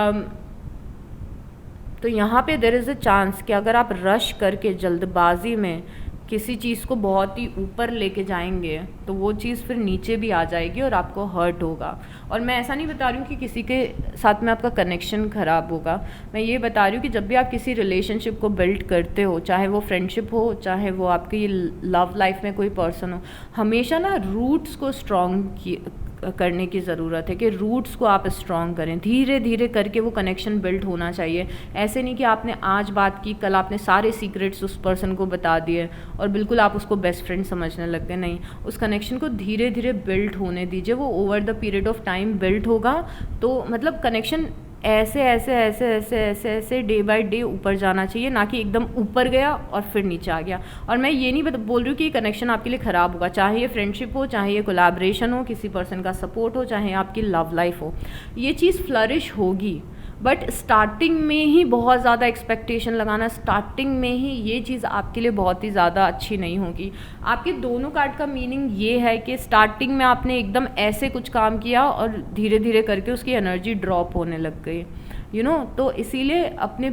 Speaker 1: तो यहाँ पे देयर इज़ अ चांस कि अगर आप रश करके जल्दबाजी में किसी चीज़ को बहुत ही ऊपर लेके जाएंगे तो वो चीज़ फिर नीचे भी आ जाएगी और आपको हर्ट होगा। और मैं ऐसा नहीं बता रही हूँ कि किसी के साथ में आपका कनेक्शन ख़राब होगा, मैं ये बता रही हूँ कि जब भी आप किसी रिलेशनशिप को बिल्ड करते हो, चाहे वो फ्रेंडशिप हो, चाहे वो आपकी लव लाइफ में कोई पर्सन हो, हमेशा ना रूट्स को स्ट्रॉन्ग करने की ज़रूरत है कि रूट्स को आप स्ट्रॉन्ग करें। धीरे धीरे करके वो कनेक्शन बिल्ड होना चाहिए। ऐसे नहीं कि आपने आज बात की, कल आपने सारे सीक्रेट्स उस पर्सन को बता दिए और बिल्कुल आप उसको बेस्ट फ्रेंड समझने लग गए। नहीं, उस कनेक्शन को धीरे धीरे बिल्ड होने दीजिए। वो over the period of time build होगा तो मतलब कनेक्शन ऐसे ऐसे ऐसे ऐसे ऐसे ऐसे डे बाय डे ऊपर जाना चाहिए, ना कि एकदम ऊपर गया और फिर नीचे आ गया। और मैं ये नहीं बोल रही हूँ कि ये कनेक्शन आपके लिए ख़राब होगा, चाहे ये फ्रेंडशिप हो, चाहे ये कोलैबोरेशन हो, किसी पर्सन का सपोर्ट हो, चाहे आपकी लव लाइफ हो, ये चीज़ फ्लरिश होगी। बट स्टार्टिंग में ही बहुत ज़्यादा एक्सपेक्टेशन लगाना, स्टार्टिंग में ही ये चीज़ आपके लिए बहुत ही ज़्यादा अच्छी नहीं होगी। आपके दोनों कार्ड का मीनिंग ये है कि स्टार्टिंग में आपने एकदम ऐसे कुछ काम किया और धीरे धीरे करके उसकी एनर्जी ड्रॉप होने लग गई, तो इसीलिए अपने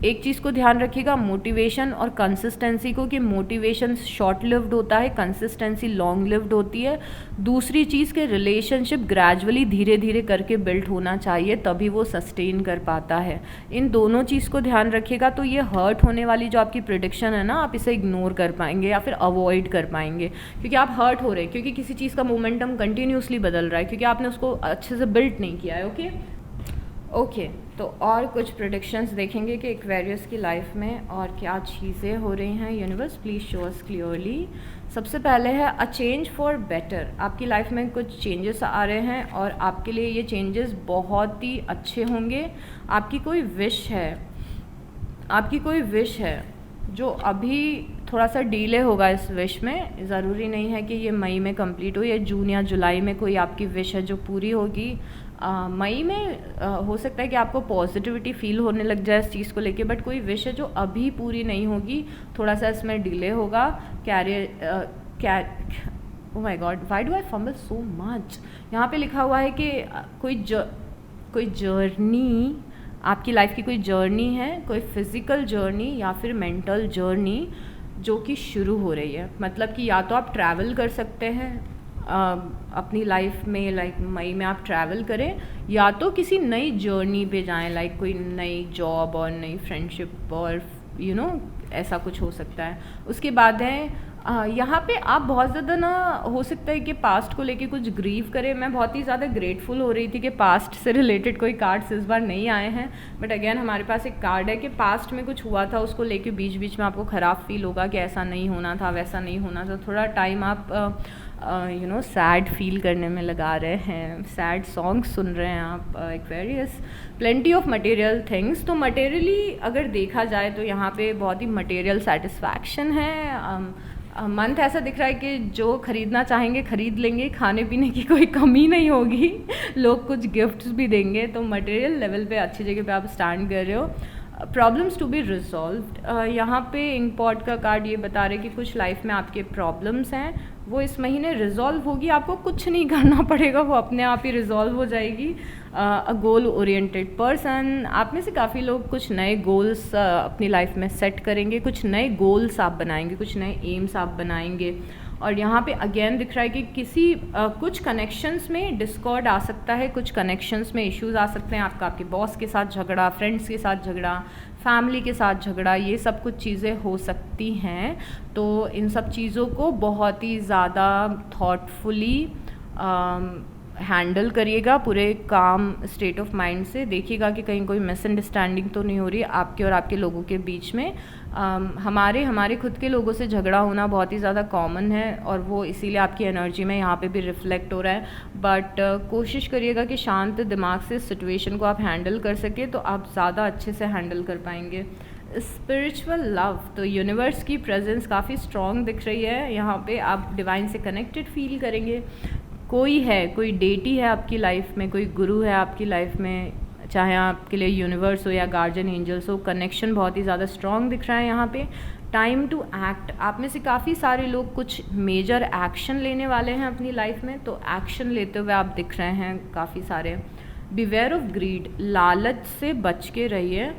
Speaker 1: एक चीज़ को ध्यान रखिएगा, मोटिवेशन और कंसिस्टेंसी को, कि मोटिवेशन शॉर्ट लिव्ड होता है, कंसिस्टेंसी लॉन्ग लिव्ड होती है। दूसरी चीज़ के रिलेशनशिप ग्रेजुअली धीरे धीरे करके बिल्ड होना चाहिए, तभी वो सस्टेन कर पाता है। इन दोनों चीज़ को ध्यान रखिएगा तो ये हर्ट होने वाली जो आपकी प्रेडिक्शन है ना, आप इसे इग्नोर कर पाएंगे या फिर अवॉइड कर पाएंगे, क्योंकि आप हर्ट हो रहे हैं, क्योंकि किसी चीज़ का मोमेंटम कंटिन्यूसली बदल रहा है, क्योंकि आपने उसको अच्छे से बिल्ड नहीं किया है। ओके, तो और कुछ प्रेडिक्शंस देखेंगे कि एक्वेरियस की लाइफ में और क्या चीज़ें हो रही हैं। Universe please show us clearly. सबसे पहले है अ चेंज फॉर बेटर। आपकी लाइफ में कुछ चेंजेस आ रहे हैं और आपके लिए ये चेंजेस बहुत ही अच्छे होंगे। आपकी कोई विश है जो अभी थोड़ा सा डिले होगा। इस विश में ज़रूरी नहीं है कि ये मई में कंप्लीट हो, या जून या जुलाई में कोई आपकी विश है जो पूरी होगी। मई में हो सकता है कि आपको पॉजिटिविटी फील होने लग जाए इस चीज़ को लेके, बट कोई विश है जो अभी पूरी नहीं होगी, थोड़ा सा इसमें डिले होगा। ओह my God, why do I fumble so much. यहाँ पे लिखा हुआ है कि कोई जर्नी, आपकी लाइफ की कोई जर्नी है, कोई फिज़िकल जर्नी या फिर मेंटल जर्नी जो कि शुरू हो रही है। मतलब कि या तो आप ट्रैवल कर सकते हैं अपनी लाइफ में, लाइक मई में आप ट्रैवल करें, या तो किसी नई जर्नी पे जाएं, लाइक कोई नई जॉब और नई फ्रेंडशिप और ऐसा कुछ हो सकता है। उसके बाद है यहाँ पे आप बहुत ज़्यादा ना, हो सकता है कि पास्ट को लेके कुछ ग्रीव करें। मैं बहुत ही ज़्यादा ग्रेटफुल हो रही थी कि पास्ट से रिलेटेड कोई कार्ड्स इस बार नहीं आए हैं, बट अगेन हमारे पास एक कार्ड है कि पास्ट में कुछ हुआ था, उसको लेके बीच बीच में आपको ख़राब फील होगा कि ऐसा नहीं होना था, वैसा नहीं होना था। थोड़ा टाइम आप सैड फील करने में लगा रहे हैं, सैड सॉन्ग्स सुन रहे हैं आप। Aquarius, plenty of material things. तो मटेरियली अगर देखा जाए तो यहाँ पे बहुत ही मटेरियल सेटिस्फैक्शन है। मंथ ऐसा दिख रहा है कि जो खरीदना चाहेंगे खरीद लेंगे, खाने पीने की कोई कमी नहीं होगी, लोग कुछ गिफ्ट्स भी देंगे। तो मटेरियल लेवल पे अच्छी जगह पे आप स्टैंड कर रहे हो। प्रॉब्लम्स टू बी रिजॉल्व्ड, यहाँ पे इंकपॉट का कार्ड ये बता रहे कि कुछ लाइफ में आपके प्रॉब्लम्स हैं, वो इस महीने रिजॉल्व होगी। आपको कुछ नहीं करना पड़ेगा, वो अपने आप ही रिजॉल्व हो जाएगी। अ गोल ओरिएंटेड पर्सन, आप में से काफ़ी लोग कुछ नए गोल्स अपनी लाइफ में सेट करेंगे, कुछ नए गोल्स आप बनाएंगे, कुछ नए एम्स आप बनाएंगे। और यहाँ पे अगेन दिख रहा है कि कुछ कनेक्शंस में डिस्कॉर्ड आ सकता है, कुछ कनेक्शंस में इश्यूज आ सकते हैं। आपके बॉस के साथ झगड़ा, फ्रेंड्स के साथ झगड़ा, फैमिली के साथ झगड़ा, ये सब कुछ चीज़ें हो सकती हैं। तो इन सब चीज़ों को बहुत ही ज़्यादा थॉटफुली हैंडल करिएगा, पूरे काम स्टेट ऑफ माइंड से। देखिएगा कि कहीं कोई मिसअंडरस्टैंडिंग तो नहीं हो रही है आपके और आपके लोगों के बीच में। हमारे खुद के लोगों से झगड़ा होना बहुत ही ज़्यादा कॉमन है और वो इसीलिए आपकी एनर्जी में यहाँ पे भी रिफ्लेक्ट हो रहा है। बट कोशिश करिएगा कि शांत दिमाग से सिचुएशन को आप हैंडल कर सके, तो आप ज़्यादा अच्छे से हैंडल कर पाएंगे। स्पिरिचुअल लव, तो यूनिवर्स की प्रेजेंस काफ़ी स्ट्रॉन्ग दिख रही है यहाँ पे। आप डिवाइन से कनेक्टेड फील करेंगे। कोई डेटी है आपकी लाइफ में, कोई गुरु है आपकी लाइफ में, चाहे आपके लिए यूनिवर्स हो या गार्जियन एंजल्स हो, कनेक्शन बहुत ही ज़्यादा स्ट्रॉन्ग दिख रहा है यहाँ पे। Time to act. आप में से काफ़ी सारे लोग कुछ मेजर एक्शन लेने वाले हैं अपनी लाइफ में, तो एक्शन लेते हुए आप दिख रहे हैं काफ़ी सारे। बिवेयर ऑफ ग्रीड, लालच से बच के रहिए।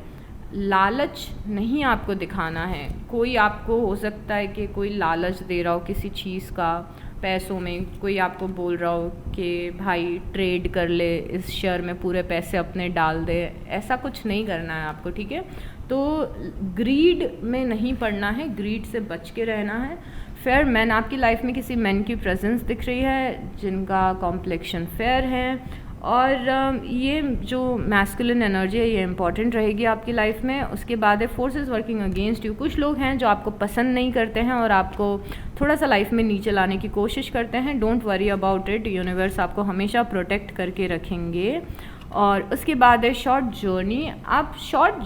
Speaker 1: लालच नहीं आपको दिखाना है। कोई आपको हो सकता है कि कोई लालच दे रहा हो किसी चीज़ का, पैसों में कोई आपको बोल रहा हो कि भाई ट्रेड कर ले, इस शेयर में पूरे पैसे अपने डाल दे, ऐसा कुछ नहीं करना है आपको, ठीक है। तो ग्रीड में नहीं पड़ना है, ग्रीड से बच के रहना है। फेयर मैन, आपकी लाइफ में किसी मैन की प्रेजेंस दिख रही है जिनका कॉम्प्लेक्शन फेयर है, और ये जो मैस्कुलिन एनर्जी है ये इंपॉर्टेंट रहेगी आपकी लाइफ में। उसके बाद है फोर्सेस वर्किंग अगेंस्ट यू, कुछ लोग हैं जो आपको पसंद नहीं करते हैं और आपको थोड़ा सा लाइफ में नीचे लाने की कोशिश करते हैं। Don't worry about it, universe आपको हमेशा प्रोटेक्ट करके रखेंगे। और उसके बाद है शॉर्ट जर्नी। आप शॉर्ट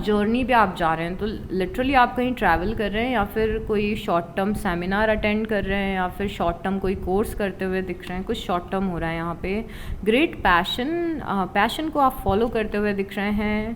Speaker 1: जर्नी पे आप जा रहे हैं, तो लिटरली आप कहीं ट्रैवल कर रहे हैं या फिर कोई शॉर्ट टर्म सेमिनार अटेंड कर रहे हैं या फिर शॉर्ट टर्म कोई कोर्स करते हुए दिख रहे हैं, कुछ शॉर्ट टर्म हो रहा है यहाँ पे। ग्रेट पैशन को आप फॉलो करते हुए दिख रहे हैं।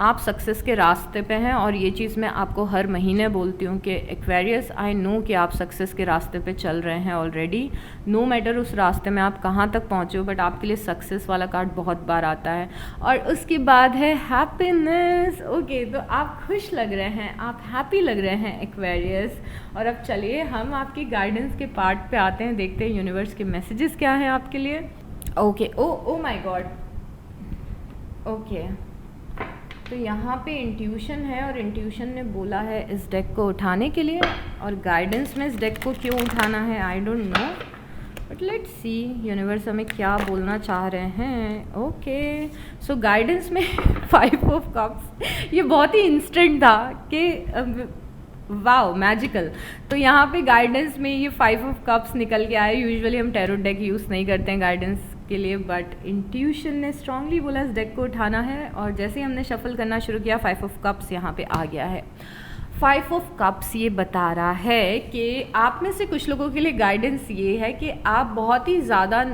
Speaker 1: आप सक्सेस के रास्ते पे हैं, और ये चीज़ मैं आपको हर महीने बोलती हूँ कि एक्वेरियस, आई नो कि आप सक्सेस के रास्ते पे चल रहे हैं ऑलरेडी। नो मैटर उस रास्ते में आप कहाँ तक पहुँचे हो, बट आपके लिए सक्सेस वाला कार्ड बहुत बार आता है। और उसके बाद है हैप्पीनेस। ओके, तो आप खुश लग रहे हैं, आप हैप्पी लग रहे हैं एक्वेरियस। और अब चलिए हम आपकी गाइडेंस के पार्ट पे आते हैं, देखते हैं यूनिवर्स के मैसेजेस क्या हैं आपके लिए। Okay, O my God, okay, तो यहाँ पे इंट्यूशन है और इंट्यूशन ने बोला है इस डेक को उठाने के लिए, और गाइडेंस में इस डेक को क्यों उठाना है I don't know, but let's see universe हमें क्या बोलना चाह रहे हैं। ओके, सो गाइडेंस में 5 ऑफ कप्स, ये बहुत ही इंस्टेंट था कि वाओ मैजिकल। तो यहाँ पे गाइडेंस में ये 5 ऑफ कप्स निकल के आए। यूजुअली हम टैरो डेक यूज़ नहीं करते हैं गाइडेंस के लिए, बट इंट्यूशन ने स्ट्रांगली बोला इस डेक को उठाना है, और जैसे ही हमने शफल करना शुरू किया 5 ऑफ कप्स यहाँ पे आ गया है। 5 ऑफ कप्स ये बता रहा है कि आप में से कुछ लोगों के लिए गाइडेंस ये है कि आप बहुत ही ज़्यादा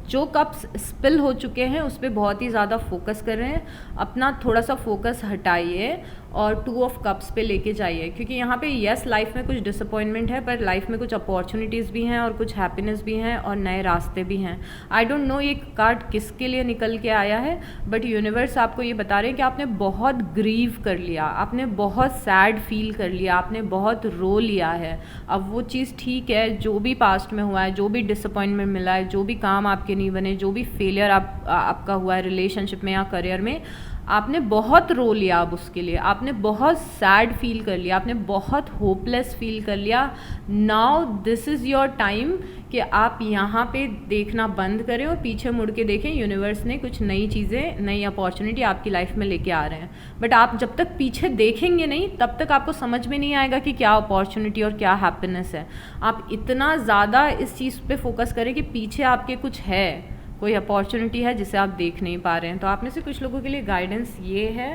Speaker 1: जो कप्स स्पिल हो चुके हैं उस पर बहुत ही ज़्यादा फोकस कर रहे हैं। अपना थोड़ा सा फोकस हटाइए और 2 ऑफ कप्स पे लेके जाइए, क्योंकि यहाँ पे यस लाइफ में कुछ डिसअपॉइंटमेंट है, पर लाइफ में कुछ अपॉर्चुनिटीज़ भी हैं और कुछ हैप्पीनेस भी हैं और नए रास्ते भी हैं। आई डोंट नो ये कार्ड किसके लिए निकल के आया है, बट यूनिवर्स आपको ये बता रहे हैं कि आपने बहुत ग्रीव कर लिया, आपने बहुत सैड फील कर लिया, आपने बहुत रो लिया है। अब वो चीज़ ठीक है, जो भी पास्ट में हुआ है, जो भी डिसअपॉइंटमेंट मिला है, जो भी काम आपके नहीं बने, जो भी फेलियर आपका हुआ है रिलेशनशिप में या करियर में, आपने बहुत रो लिया। अब उसके लिए आपने बहुत सैड फील कर लिया, आपने बहुत होपलेस फील कर लिया। Now this is your time कि आप यहाँ पे देखना बंद करें और पीछे मुड़ के देखें। यूनिवर्स ने कुछ नई चीज़ें, नई अपॉर्चुनिटी आपकी लाइफ में लेके आ रहे हैं, बट आप जब तक पीछे देखेंगे नहीं तब तक आपको समझ में नहीं आएगा कि क्या अपॉर्चुनिटी और क्या हैप्पीनेस है। आप इतना ज़्यादा इस चीज़ पे फोकस करें कि पीछे आपके कुछ है, कोई अपॉर्चुनिटी है जिसे आप देख नहीं पा रहे हैं। तो आप में से कुछ लोगों के लिए गाइडेंस ये है,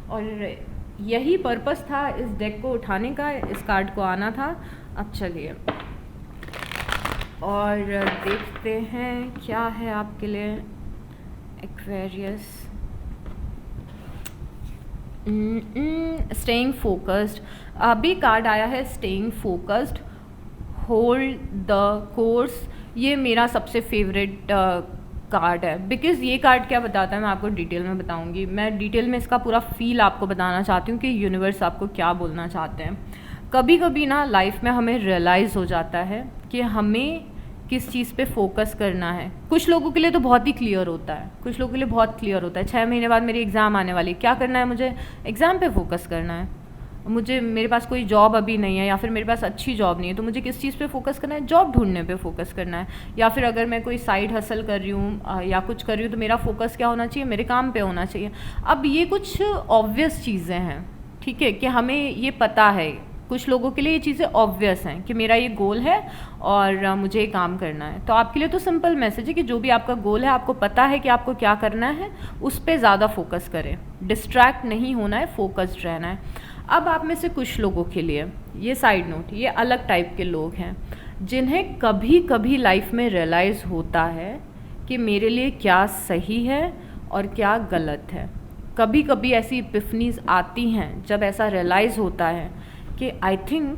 Speaker 1: और यही पर्पस था इस डेक को उठाने का, इस कार्ड को आना था। अब चलिए और देखते हैं क्या है आपके लिए एक्वेरियस। स्टेइंग फोकस्ड, अभी कार्ड आया है staying focused, hold the course. ये मेरा सबसे फेवरेट कार्ड है, बिकॉज़ ये कार्ड क्या बताता है मैं आपको डिटेल में बताऊंगी। मैं डिटेल में इसका पूरा फील आपको बताना चाहती हूँ कि यूनिवर्स आपको क्या बोलना चाहते हैं। कभी कभी ना लाइफ में हमें रियलाइज़ हो जाता है कि हमें किस चीज़ पे फोकस करना है। कुछ लोगों के लिए तो बहुत ही क्लियर होता है, कुछ लोगों के लिए बहुत क्लियर होता है 6 महीने बाद मेरी एग्ज़ाम आने वाली, क्या करना है, मुझे एग्ज़ाम पे फोकस करना है। मुझे, मेरे पास कोई जॉब अभी नहीं है या फिर मेरे पास अच्छी जॉब नहीं है, तो मुझे किस चीज़ पे फोकस करना है, जॉब ढूंढने पे फोकस करना है। या फिर अगर मैं कोई साइड हसल कर रही हूँ या कुछ कर रही हूँ तो मेरा फोकस क्या होना चाहिए, मेरे काम पे होना चाहिए। अब ये कुछ ऑब्वियस चीज़ें हैं, ठीक है, कि हमें ये पता है। कुछ लोगों के लिए ये चीज़ें ऑब्वियस हैं कि मेरा ये गोल है और मुझे ये काम करना है। तो आपके लिए तो सिंपल मैसेज है कि जो भी आपका गोल है, आपको पता है कि आपको क्या करना है, उस पर ज़्यादा फोकस करें। डिस्ट्रैक्ट नहीं होना है, फोकस्ड रहना है। अब आप में से कुछ लोगों के लिए ये साइड नोट, ये अलग टाइप के लोग हैं जिन्हें कभी कभी लाइफ में रियलाइज़ होता है कि मेरे लिए क्या सही है और क्या गलत है। कभी कभी ऐसी इपिफनीज आती हैं जब ऐसा रियलाइज़ होता है कि आई थिंक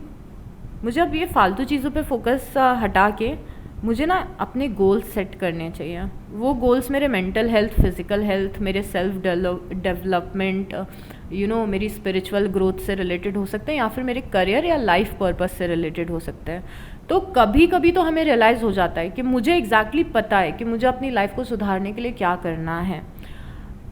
Speaker 1: मुझे अब ये फालतू चीज़ों पे फोकस हटा के मुझे ना अपने गोल्स सेट करने चाहिए। वो गोल्स मेरे मेंटल हेल्थ, फिज़िकल हेल्थ, मेरे सेल्फ डेवलपमेंट, मेरी स्पिरिचुअल ग्रोथ से रिलेटेड हो सकते हैं, या फिर मेरे करियर या लाइफ पर्पस से रिलेटेड हो सकते हैं। तो कभी कभी तो हमें रियलाइज़ हो जाता है कि मुझे एग्जैक्टली पता है कि मुझे अपनी लाइफ को सुधारने के लिए क्या करना है।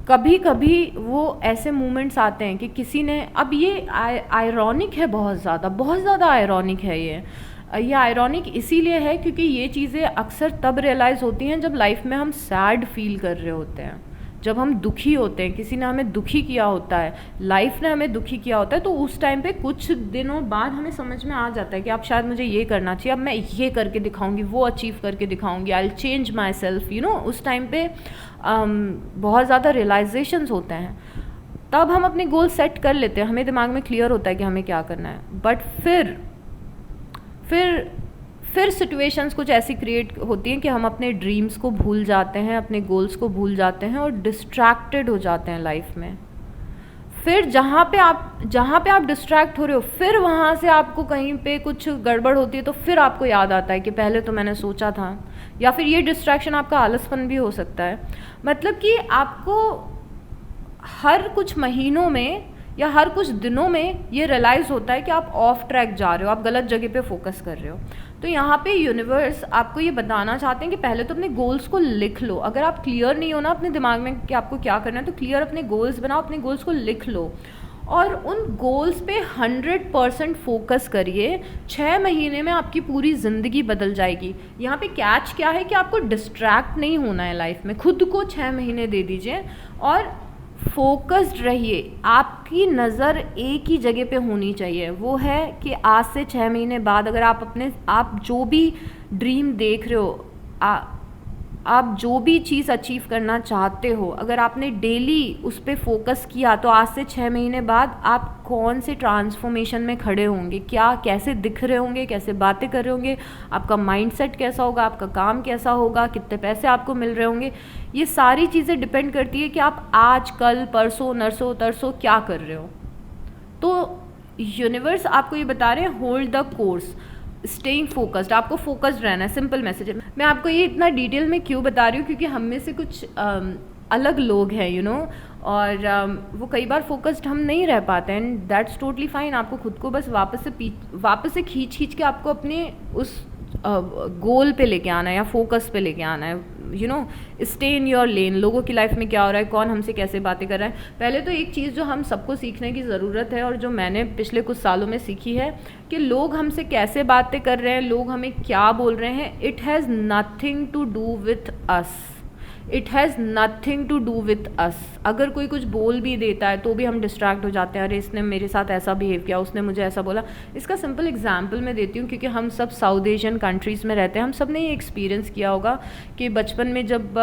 Speaker 1: कभी कभी वो ऐसे मोमेंट्स आते हैं कि किसी ने, अब ये आयरॉनिक है, बहुत ज़्यादा आयरॉनिक है ये आयरॉनिक इसीलिए है क्योंकि ये चीज़ें अक्सर तब रियलाइज़ होती हैं जब लाइफ में हम सैड फील कर रहे होते हैं, जब हम दुखी होते हैं, किसी ने हमें दुखी किया होता है, लाइफ ने हमें दुखी किया होता है। तो उस टाइम पे कुछ दिनों बाद हमें समझ में आ जाता है कि अब शायद मुझे ये करना चाहिए, अब मैं ये करके दिखाऊंगी, वो अचीव करके दिखाऊंगी, I will change my self, उस टाइम पे बहुत ज़्यादा रियलाइजेशंस होते हैं। तब हम अपने गोल सेट कर लेते हैं, हमें दिमाग में क्लियर होता है कि हमें क्या करना है। बट फिर सिचुएशंस कुछ ऐसी क्रिएट होती हैं कि हम अपने ड्रीम्स को भूल जाते हैं, अपने गोल्स को भूल जाते हैं और डिस्ट्रैक्टेड हो जाते हैं लाइफ में। फिर जहाँ पे आप डिस्ट्रैक्ट हो रहे हो, फिर वहाँ से आपको कहीं पे कुछ गड़बड़ होती है तो फिर आपको याद आता है कि पहले तो मैंने सोचा था। या फिर ये डिस्ट्रैक्शन आपका आलसपन भी हो सकता है। मतलब कि आपको हर कुछ महीनों में या हर कुछ दिनों में ये रियलाइज़ होता है कि आप ऑफ ट्रैक जा रहे हो, आप गलत जगह पे फोकस कर रहे हो। तो यहाँ पे यूनिवर्स आपको ये बताना चाहते हैं कि पहले तो अपने गोल्स को लिख लो। अगर आप क्लियर नहीं हो ना अपने दिमाग में कि आपको क्या करना है, तो क्लियर अपने गोल्स बनाओ, अपने गोल्स को लिख लो और उन गोल्स पे 100% फोकस करिए। 6 महीने में आपकी पूरी ज़िंदगी बदल जाएगी। यहाँ पे कैच क्या है कि आपको डिस्ट्रैक्ट नहीं होना है लाइफ में। खुद को 6 महीने दे दीजिए और फोकस्ड रहिए। आपकी नज़र एक ही जगह पे होनी चाहिए, वो है कि आज से 6 महीने बाद अगर आप जो भी ड्रीम देख रहे हो, आप जो भी चीज़ अचीव करना चाहते हो, अगर आपने डेली उस पर फोकस किया तो आज से 6 महीने बाद आप कौन से ट्रांसफॉर्मेशन में खड़े होंगे, कैसे दिख रहे होंगे, कैसे बातें कर रहे होंगे, आपका माइंडसेट कैसा होगा, आपका काम कैसा होगा, कितने पैसे आपको मिल रहे होंगे। ये सारी चीज़ें डिपेंड करती है कि आप आज, कल, परसों, नरसों तरसों क्या कर रहे हो। तो यूनिवर्स आपको ये बता रहे हैं, hold the course, staying focused. आपको फोकस्ड रहना है, सिंपल मैसेज है। मैं आपको ये इतना डिटेल में क्यों बता रही हूँ, क्योंकि हम में से कुछ अलग लोग हैं और वो कई बार फोकस्ड हम नहीं रह पाते हैं, एंड दैट्स टोटली फाइन। आपको खुद को बस वापस से खींच के आपको अपने उस गोल पे लेके आना है या फोकस पे लेके आना है। Stay in your lane. लोगों की लाइफ में क्या हो रहा है, कौन हमसे कैसे बातें कर रहा है। पहले तो एक चीज़ जो हम सबको सीखने की ज़रूरत है और जो मैंने पिछले कुछ सालों में सीखी है कि लोग हमसे कैसे बातें कर रहे हैं, लोग हमें क्या बोल रहे हैं, it has nothing to do with us. It has nothing to do with us. अगर कोई कुछ बोल भी देता है तो भी हम डिस्ट्रैक्ट हो जाते हैं, अरे इसने मेरे साथ ऐसा बिहेव किया, उसने मुझे ऐसा बोला। इसका सिंपल एग्जांपल मैं देती हूँ, क्योंकि हम सब साउथ एशियन कंट्रीज़ में रहते हैं, हम सब ने ये एक्सपीरियंस किया होगा कि बचपन में जब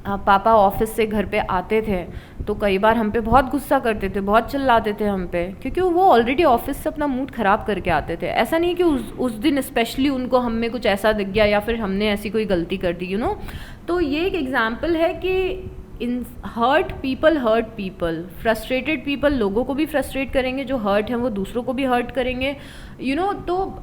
Speaker 1: पापा ऑफिस से घर पे आते थे तो कई बार हम पे बहुत गुस्सा करते थे, बहुत चिल्लाते थे हम पे, क्योंकि वो ऑलरेडी ऑफिस से अपना मूड ख़राब करके आते थे। ऐसा नहीं कि उस दिन स्पेशली उनको हम में कुछ ऐसा दिख गया या फिर हमने ऐसी कोई गलती कर दी तो ये एक एग्जाम्पल है कि हर्ट पीपल, फ्रस्ट्रेटेड पीपल लोगों को भी फ्रस्ट्रेट करेंगे, जो हर्ट हैं वो दूसरों को भी हर्ट करेंगे। तो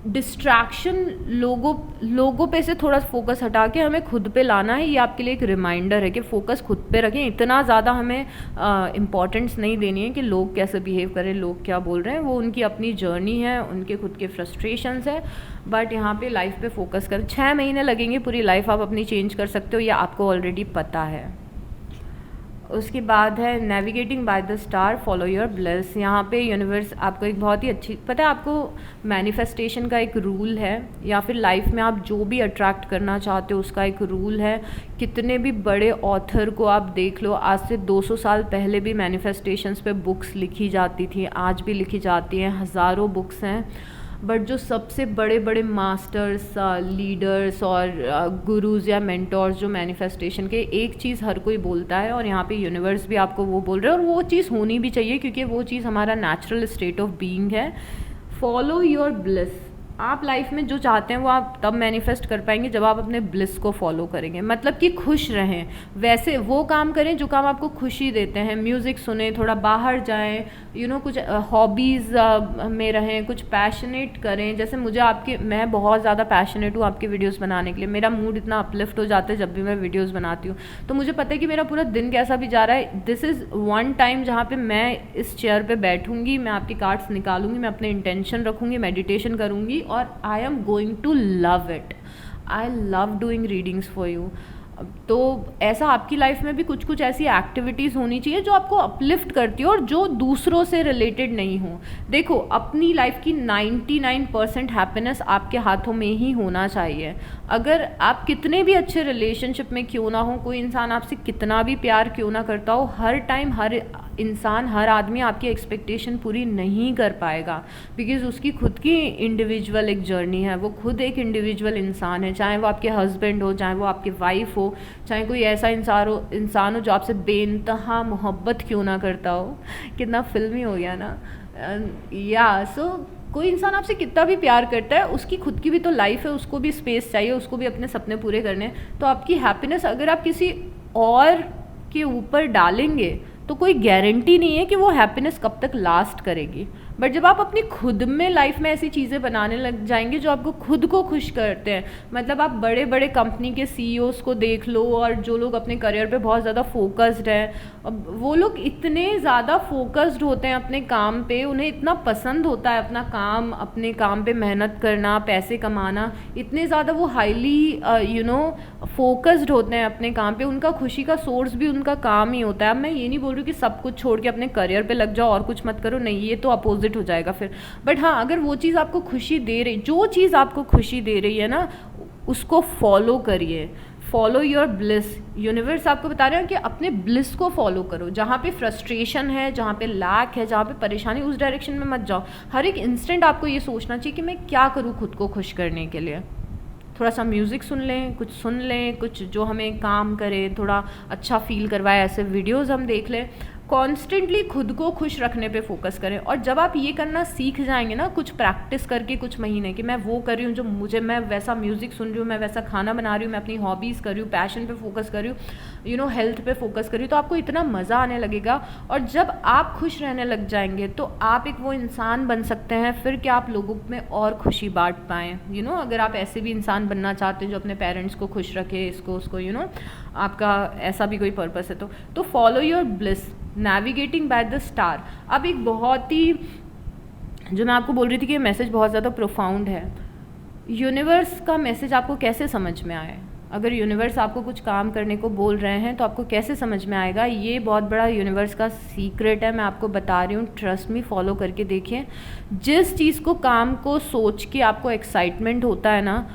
Speaker 1: डिस्ट्रैक्शन लोगों पे से थोड़ा फोकस हटा के हमें खुद पे लाना है। ये आपके लिए एक रिमाइंडर है कि फोकस खुद पे रखें। इतना ज़्यादा हमें इम्पॉर्टेंस नहीं देनी है कि लोग कैसे बिहेव करें, लोग क्या बोल रहे हैं, वो उनकी अपनी जर्नी है, उनके खुद के फ्रस्ट्रेशंस है। बट यहाँ पे लाइफ पे फोकस करें। 6 महीने लगेंगे, पूरी लाइफ आप अपनी चेंज कर सकते हो, ये आपको ऑलरेडी पता है। उसके बाद है navigating by the star, follow your bless. यहाँ पे यूनिवर्स आपको एक बहुत ही अच्छी, पता है आपको मैनिफेस्टेशन का एक रूल है, या फिर लाइफ में आप जो भी अट्रैक्ट करना चाहते हो उसका एक रूल है। कितने भी बड़े ऑथर को आप देख लो, आज से 200 साल पहले भी मैनिफेस्टेशंस पे बुक्स लिखी जाती थी, आज भी लिखी जाती हैं, हज़ारों बुक्स हैं। बट जो सबसे बड़े बड़े मास्टर्स, लीडर्स और गुरुज या मेंटोर्स जो मैनिफेस्टेशन के, एक चीज़ हर कोई बोलता है और यहाँ पे यूनिवर्स भी आपको वो बोल रहे हैं, और वो चीज़ होनी भी चाहिए क्योंकि वो चीज़ हमारा नेचुरल स्टेट ऑफ बीइंग है। Follow your bliss. आप लाइफ में जो चाहते हैं वो आप तब मैनिफेस्ट कर पाएंगे जब आप अपने ब्लिस को फॉलो करेंगे। मतलब कि खुश रहें, वैसे वो काम करें जो काम आपको खुशी देते हैं। म्यूज़िक सुने, थोड़ा बाहर जाएं, कुछ हॉबीज़ में रहें, कुछ पैशनेट करें। जैसे मैं बहुत ज़्यादा पैशनेट हूँ आपके वीडियोस बनाने के लिए। मेरा मूड इतना अपलिफ्ट हो जाता है जब भी मैं वीडियोस बनाती हूँ, तो मुझे पता है कि मेरा पूरा दिन कैसा भी जा रहा है, दिस इज़ वन टाइम जहाँ पे मैं इस चेयर पे बैठूंगी, मैं आपकी कार्ड्स निकालूंगी, मैं अपने इंटेंशन रखूंगी, मेडिटेशन करूंगी, और I am going to love it. I love doing readings for you. तो ऐसा आपकी लाइफ में भी कुछ कुछ ऐसी एक्टिविटीज़ होनी चाहिए जो आपको अपलिफ्ट करती हो और जो दूसरों से रिलेटेड नहीं हो। देखो, अपनी लाइफ की 99% हैप्पीनेस आपके हाथों में ही होना चाहिए। अगर आप कितने भी अच्छे रिलेशनशिप में क्यों ना हो, कोई इंसान आपसे कितना भी प्यार क्यों ना करता हो, हर टाइम हर इंसान, हर आदमी आपकी एक्सपेक्टेशन पूरी नहीं कर पाएगा, बिकॉज उसकी खुद की इंडिविजुअल एक जर्नी है। वो खुद एक इंडिविजुअल इंसान है, चाहे वो आपके हस्बैंड हो, चाहे वो आपकी वाइफ हो, चाहे कोई ऐसा इंसान हो जो आपसे बेइंतहा मोहब्बत क्यों ना करता हो। कितना फिल्मी हो गया ना। सो कोई इंसान आपसे कितना भी प्यार करता है, उसकी खुद की भी तो लाइफ है, उसको भी स्पेस चाहिए, उसको भी अपने सपने पूरे करने। तो आपकी हैप्पीनेस अगर आप किसी और के ऊपर डालेंगे तो कोई गारंटी नहीं है कि वो हैप्पीनेस कब तक लास्ट करेगी। बट जब आप अपनी खुद में लाइफ में ऐसी चीज़ें बनाने लग जाएंगे जो आपको खुद को खुश करते हैं, मतलब आप बड़े बड़े कंपनी के सीईओज़ को देख लो, और जो लोग अपने करियर पे बहुत ज़्यादा फोकस्ड हैं, वो लोग इतने ज़्यादा फोकस्ड होते हैं अपने काम पे, उन्हें इतना पसंद होता है अपना काम, अपने काम पे मेहनत करना, पैसे कमाना, इतने ज़्यादा वो हाईली फोकस्ड होते हैं अपने काम पे। उनका खुशी का सोर्स भी उनका काम ही होता है। अब मैं ये नहीं बोल रही कि सब कुछ छोड़ के अपने करियर पे लग जाओ और कुछ मत करो, नहीं, ये तो अपोजिट हो जाएगा फिर। बट हाँ, अगर वो चीज़ आपको खुशी दे रही, जो चीज़ आपको खुशी दे रही है ना, उसको फॉलो करिए। Follow your bliss. यूनिवर्स आपको बता रहे हैं कि अपने ब्लिस को फॉलो करो। जहाँ पे फ्रस्ट्रेशन है, जहाँ पे लैक है, जहाँ पे परेशानी, उस डायरेक्शन में मत जाओ। हर एक इंस्टेंट आपको ये सोचना चाहिए कि मैं क्या करूँ खुद को खुश करने के लिए। थोड़ा सा म्यूज़िक सुन लें, कुछ सुन लें, कुछ जो हमें काम करे, थोड़ा अच्छा फील करवाए, ऐसे वीडियोस हम देख लें। कॉन्स्टेंटली खुद को खुश रखने पे फोकस करें। और जब आप ये करना सीख जाएंगे ना, कुछ प्रैक्टिस करके कुछ महीने, कि मैं वो कर रही हूँ जो मैं वैसा म्यूज़िक सुन रही हूँ, मैं वैसा खाना बना रही हूँ, मैं अपनी हॉबीज़ कर रही हूँ, पैशन पे फोकस कर रही हूँ, हेल्थ पे फोकस कर रही हूँ, तो आपको इतना मज़ा आने लगेगा। और जब आप खुश रहने लग जाएंगे तो आप एक वो इंसान बन सकते हैं फिर कि आप लोगों में और खुशी बांट पाएँ। अगर आप ऐसे भी इंसान बनना चाहते हैं जो अपने पेरेंट्स को खुश रखे, इसको उसको, आपका ऐसा भी कोई पर्पस है तो follow your bliss, navigating by the star. अब एक बहुत ही, जो मैं आपको बोल रही थी कि ये मैसेज बहुत ज़्यादा प्रोफाउंड है। यूनिवर्स का मैसेज आपको कैसे समझ में आए? अगर यूनिवर्स आपको कुछ काम करने को बोल रहे हैं तो आपको कैसे समझ में आएगा? ये बहुत बड़ा यूनिवर्स का सीक्रेट है, मैं आपको बता रही हूँ। ट्रस्ट मी, फॉलो करके देखिए। जिस चीज़ को, काम को सोच के आपको एक्साइटमेंट होता है ना,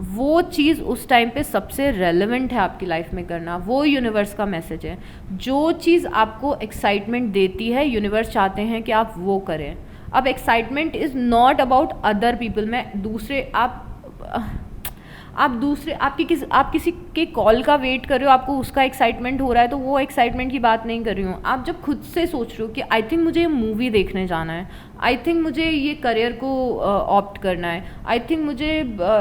Speaker 1: वो चीज़ उस टाइम पे सबसे रेलेवेंट है आपकी लाइफ में करना। वो यूनिवर्स का मैसेज है। जो चीज़ आपको एक्साइटमेंट देती है, यूनिवर्स चाहते हैं कि आप वो करें। अब excitement is not about other people. आप किसी के कॉल का वेट कर रहे हो, आपको उसका एक्साइटमेंट हो रहा है, तो वो एक्साइटमेंट की बात नहीं कर रही हूँ। आप जब खुद से सोच रहे हो कि आई थिंक मुझे ये मूवी देखने जाना है, आई थिंक मुझे ये करियर को ऑप्ट करना है, आई थिंक मुझे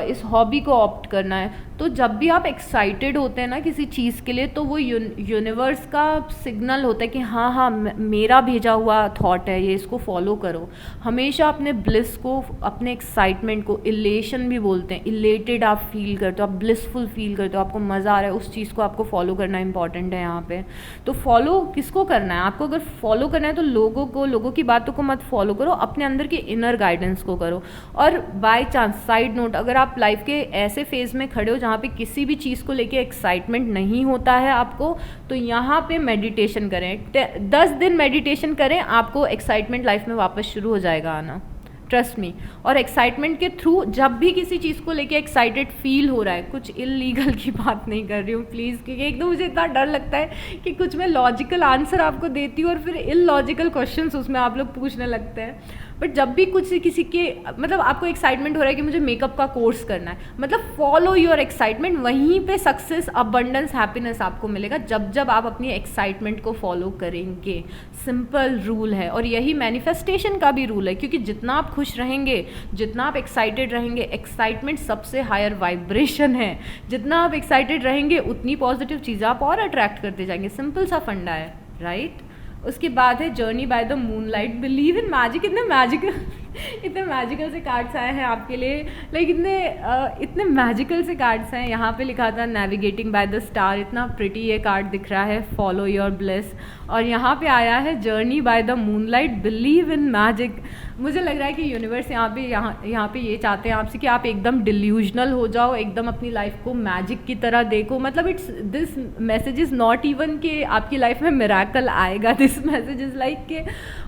Speaker 1: इस हॉबी को ऑप्ट करना है, तो जब भी आप एक्साइटेड होते हैं ना किसी चीज़ के लिए, तो वो यूनिवर्स का सिग्नल होता है कि हाँ हाँ, मेरा भेजा हुआ थॉट है ये, इसको फॉलो करो। हमेशा अपने ब्लिस को, अपने एक्साइटमेंट को, इलेशन भी बोलते हैं, इलेटेड आप फील करते हो, आप ब्लिसफुल फील करते हो, आपको मज़ा आ रहा है, उस चीज़ को आपको फॉलो करना इंपॉर्टेंट है यहाँ पे। तो फॉलो किसको करना है? आपको अगर फॉलो करना है तो लोगों की बातों को मत फॉलो करो, अपने अंदर के इनर गाइडेंस को करो। और बाय चांस, साइड नोट, अगर आप लाइफ के ऐसे फेज में खड़े हो जहाँ पे किसी भी चीज़ को लेके एक्साइटमेंट नहीं होता है आपको, तो यहाँ पे मेडिटेशन करें। 10 दिन मेडिटेशन करें, आपको एक्साइटमेंट लाइफ में वापस शुरू हो जाएगा आना, ट्रस्ट मी। और एक्साइटमेंट के थ्रू जब भी किसी चीज़ को लेके एक्साइटेड फील हो रहा है, कुछ इलीगल की बात नहीं कर रही हूँ प्लीज़, क्योंकि एक तो मुझे इतना डर लगता है कि कुछ मैं लॉजिकल आंसर आपको देती हूँ और फिर इलॉजिकल क्वेश्चंस उसमें आप लोग पूछने लगते हैं। बट जब भी कुछ किसी के, मतलब आपको एक्साइटमेंट हो रहा है कि मुझे मेकअप का कोर्स करना है, मतलब फॉलो योर एक्साइटमेंट। वहीं पे सक्सेस, अबंडेंस, हैप्पीनेस आपको मिलेगा जब आप अपनी एक्साइटमेंट को फॉलो करेंगे। सिंपल रूल है, और यही मैनिफेस्टेशन का भी रूल है, क्योंकि जितना आप खुश रहेंगे, जितना आप एक्साइटेड रहेंगे, एक्साइटमेंट सबसे हायर वाइब्रेशन है, जितना आप एक्साइटेड रहेंगे उतनी पॉजिटिव चीज़ें आप और अट्रैक्ट करते जाएंगे। सिंपल सा फंडा है, राइट। उसके बाद है journey by the moonlight, believe in magic. इतने मैजिकल इतने मैजिकल से कार्ड्स आए हैं आपके लिए, लाइक इतने मैजिकल से कार्ड्स हैं। यहाँ पे लिखा था नेविगेटिंग बाय द स्टार, इतना प्रिटी ये कार्ड दिख रहा है, फॉलो योर ब्लेस। और यहाँ पे आया है journey by the moonlight, believe in magic. मुझे लग रहा है कि यूनिवर्स यहाँ पे ये चाहते हैं आपसे कि आप एकदम डिल्यूजनल हो जाओ, एकदम अपनी लाइफ को मैजिक की तरह देखो। मतलब this message is not even कि आपकी लाइफ में मिराकल आएगा, दिस मैसेज इज़ लाइक कि